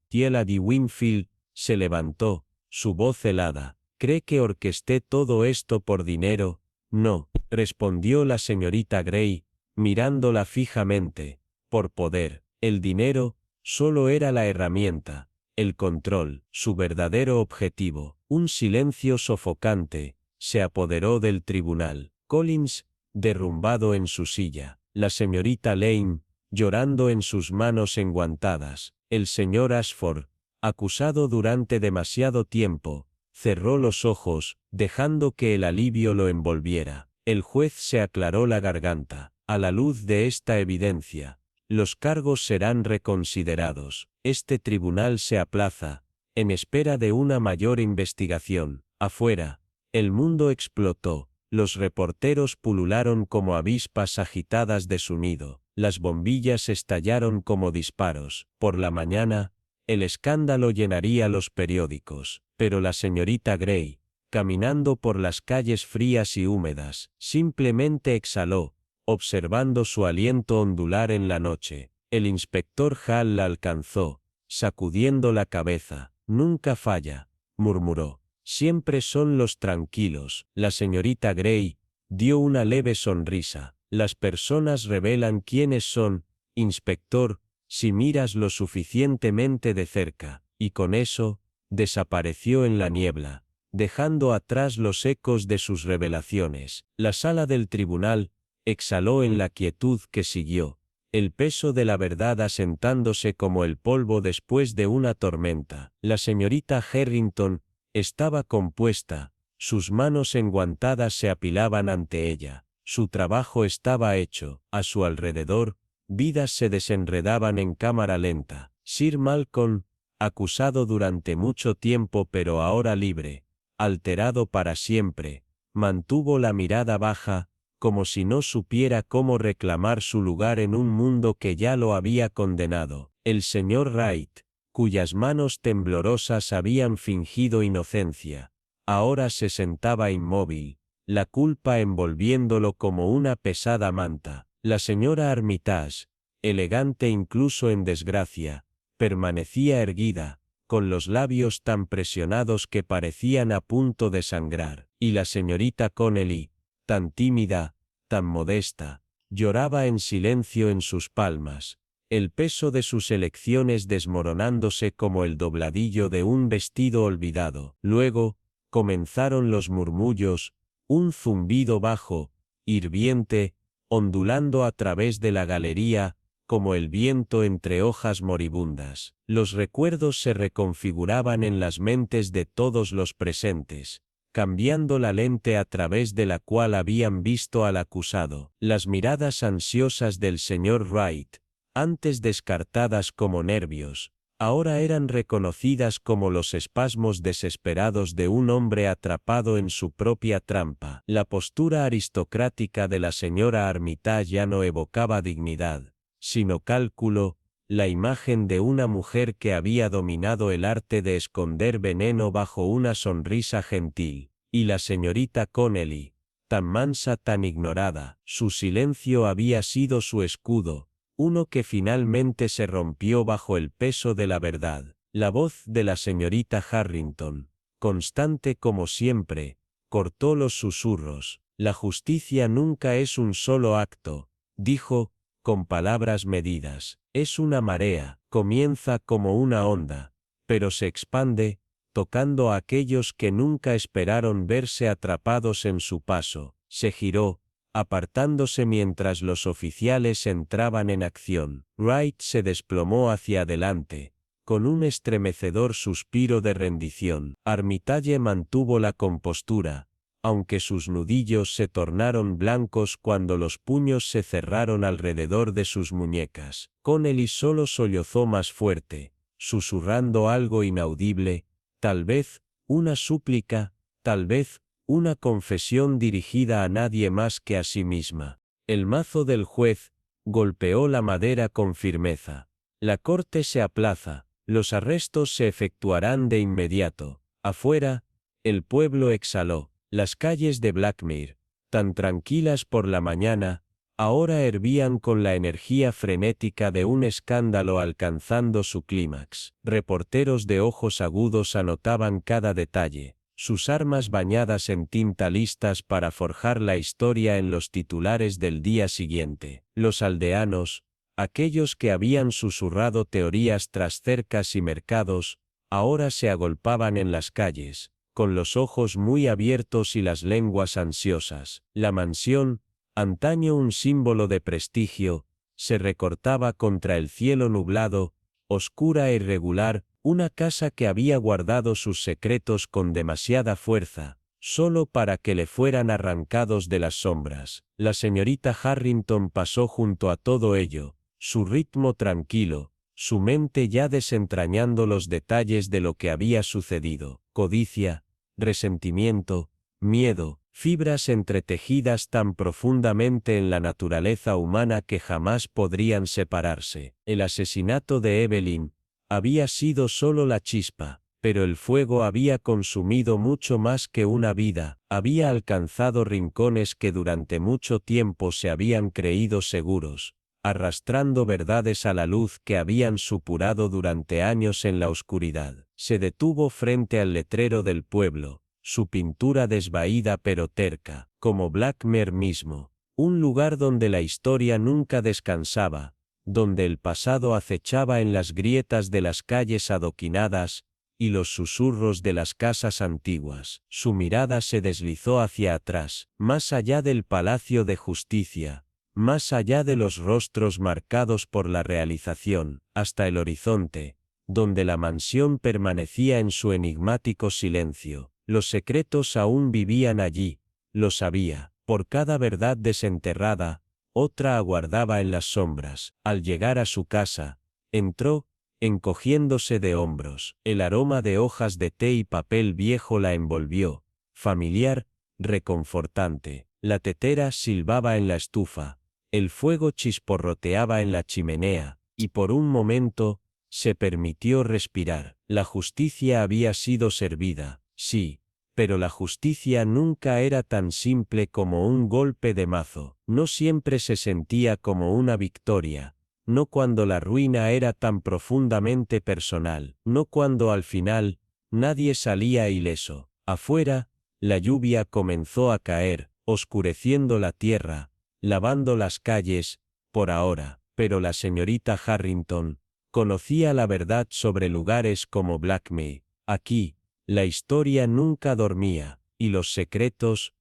Tiela de Winfield se levantó, su voz helada. ¿Cree que orquesté todo esto por dinero? No, respondió la señorita Grey, mirándola fijamente. Por poder. El dinero solo era la herramienta, el control, su verdadero objetivo. Un silencio sofocante se apoderó del tribunal. Collins, derrumbado en su silla. La señorita Lane, llorando en sus manos enguantadas. El señor Ashford, acusado durante demasiado tiempo, cerró los ojos, dejando que el alivio lo envolviera. El juez se aclaró la garganta. A la luz de esta evidencia, los cargos serán reconsiderados. Este tribunal se aplaza, en espera de una mayor investigación. Afuera, el mundo explotó. Los reporteros pulularon como avispas agitadas de su nido. Las bombillas estallaron como disparos. Por la mañana, el escándalo llenaría los periódicos. Pero la señorita Grey, caminando por las calles frías y húmedas, simplemente exhaló, observando su aliento ondular en la noche. El inspector Hall la alcanzó, sacudiendo la cabeza. Nunca falla, murmuró. Siempre son los tranquilos. La señorita Grey dio una leve sonrisa. Las personas revelan quiénes son, inspector, si miras lo suficientemente de cerca. Y con eso, desapareció en la niebla, dejando atrás los ecos de sus revelaciones. La sala del tribunal exhaló en la quietud que siguió, el peso de la verdad asentándose como el polvo después de una tormenta. La señorita Harrington estaba compuesta, sus manos enguantadas se apilaban ante ella. Su trabajo estaba hecho. A su alrededor, vidas se desenredaban en cámara lenta. Sir Malcolm, acusado durante mucho tiempo pero ahora libre, alterado para siempre, mantuvo la mirada baja, como si no supiera cómo reclamar su lugar en un mundo que ya lo había condenado. El señor Wright, cuyas manos temblorosas habían fingido inocencia, ahora se sentaba inmóvil, la culpa envolviéndolo como una pesada manta. La señora Armitage, elegante incluso en desgracia, permanecía erguida, con los labios tan presionados que parecían a punto de sangrar, y la señorita Connelly, tan tímida, tan modesta, lloraba en silencio en sus palmas, el peso de sus elecciones desmoronándose como el dobladillo de un vestido olvidado. Luego, comenzaron los murmullos, un zumbido bajo, hirviente, ondulando a través de la galería, como el viento entre hojas moribundas. Los recuerdos se reconfiguraban en las mentes de todos los presentes, cambiando la lente a través de la cual habían visto al acusado. Las miradas ansiosas del señor Wright, antes descartadas como nervios, ahora eran reconocidas como los espasmos desesperados de un hombre atrapado en su propia trampa. La postura aristocrática de la señora Armitage ya no evocaba dignidad, sino cálculo, la imagen de una mujer que había dominado el arte de esconder veneno bajo una sonrisa gentil, y la señorita Connelly, tan mansa, tan ignorada, su silencio había sido su escudo, uno que finalmente se rompió bajo el peso de la verdad. La voz de la señorita Harrington, constante como siempre, cortó los susurros. La justicia nunca es un solo acto, dijo, con palabras medidas. Es una marea, comienza como una onda, pero se expande, tocando a aquellos que nunca esperaron verse atrapados en su paso. Se giró, apartándose mientras los oficiales entraban en acción. Wright se desplomó hacia adelante, con un estremecedor suspiro de rendición. Armitage mantuvo la compostura, aunque sus nudillos se tornaron blancos cuando los puños se cerraron alrededor de sus muñecas. Connelly solo sollozó más fuerte, susurrando algo inaudible, tal vez una súplica, tal vez una confesión dirigida a nadie más que a sí misma. El mazo del juez golpeó la madera con firmeza. La corte se aplaza, los arrestos se efectuarán de inmediato. Afuera, el pueblo exhaló. Las calles de Blackmere, tan tranquilas por la mañana, ahora hervían con la energía frenética de un escándalo alcanzando su clímax. Reporteros de ojos agudos anotaban cada detalle, sus armas bañadas en tinta listas para forjar la historia en los titulares del día siguiente. Los aldeanos, aquellos que habían susurrado teorías tras cercas y mercados, ahora se agolpaban en las calles, con los ojos muy abiertos y las lenguas ansiosas. La mansión, antaño un símbolo de prestigio, se recortaba contra el cielo nublado, oscura e irregular, una casa que había guardado sus secretos con demasiada fuerza, solo para que le fueran arrancados de las sombras. La señorita Harrington pasó junto a todo ello, su ritmo tranquilo, su mente ya desentrañando los detalles de lo que había sucedido. Codicia, resentimiento, miedo, fibras entretejidas tan profundamente en la naturaleza humana que jamás podrían separarse. El asesinato de Evelyn había sido solo la chispa, pero el fuego había consumido mucho más que una vida, había alcanzado rincones que durante mucho tiempo se habían creído seguros, arrastrando verdades a la luz que habían supurado durante años en la oscuridad. Se detuvo frente al letrero del pueblo, su pintura desvaída pero terca, como Blackmere mismo, un lugar donde la historia nunca descansaba, donde el pasado acechaba en las grietas de las calles adoquinadas y los susurros de las casas antiguas. Su mirada se deslizó hacia atrás, más allá del Palacio de Justicia, más allá de los rostros marcados por la realización, hasta el horizonte, donde la mansión permanecía en su enigmático silencio. Los secretos aún vivían allí, lo sabía. Por cada verdad desenterrada, otra aguardaba en las sombras. Al llegar a su casa, entró, encogiéndose de hombros. El aroma de hojas de té y papel viejo la envolvió, familiar, reconfortante. La tetera silbaba en la estufa, el fuego chisporroteaba en la chimenea, y por un momento, se permitió respirar. La justicia había sido servida, sí, pero la justicia nunca era tan simple como un golpe de mazo. No siempre se sentía como una victoria, no cuando la ruina era tan profundamente personal, no cuando al final, nadie salía ileso. Afuera, la lluvia comenzó a caer, oscureciendo la tierra, lavando las calles, por ahora, pero la señorita Harrington conocía la verdad sobre lugares como Blackmay. Aquí, la historia nunca dormía, y los secretos,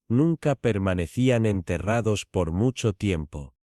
nunca permanecían enterrados por mucho tiempo.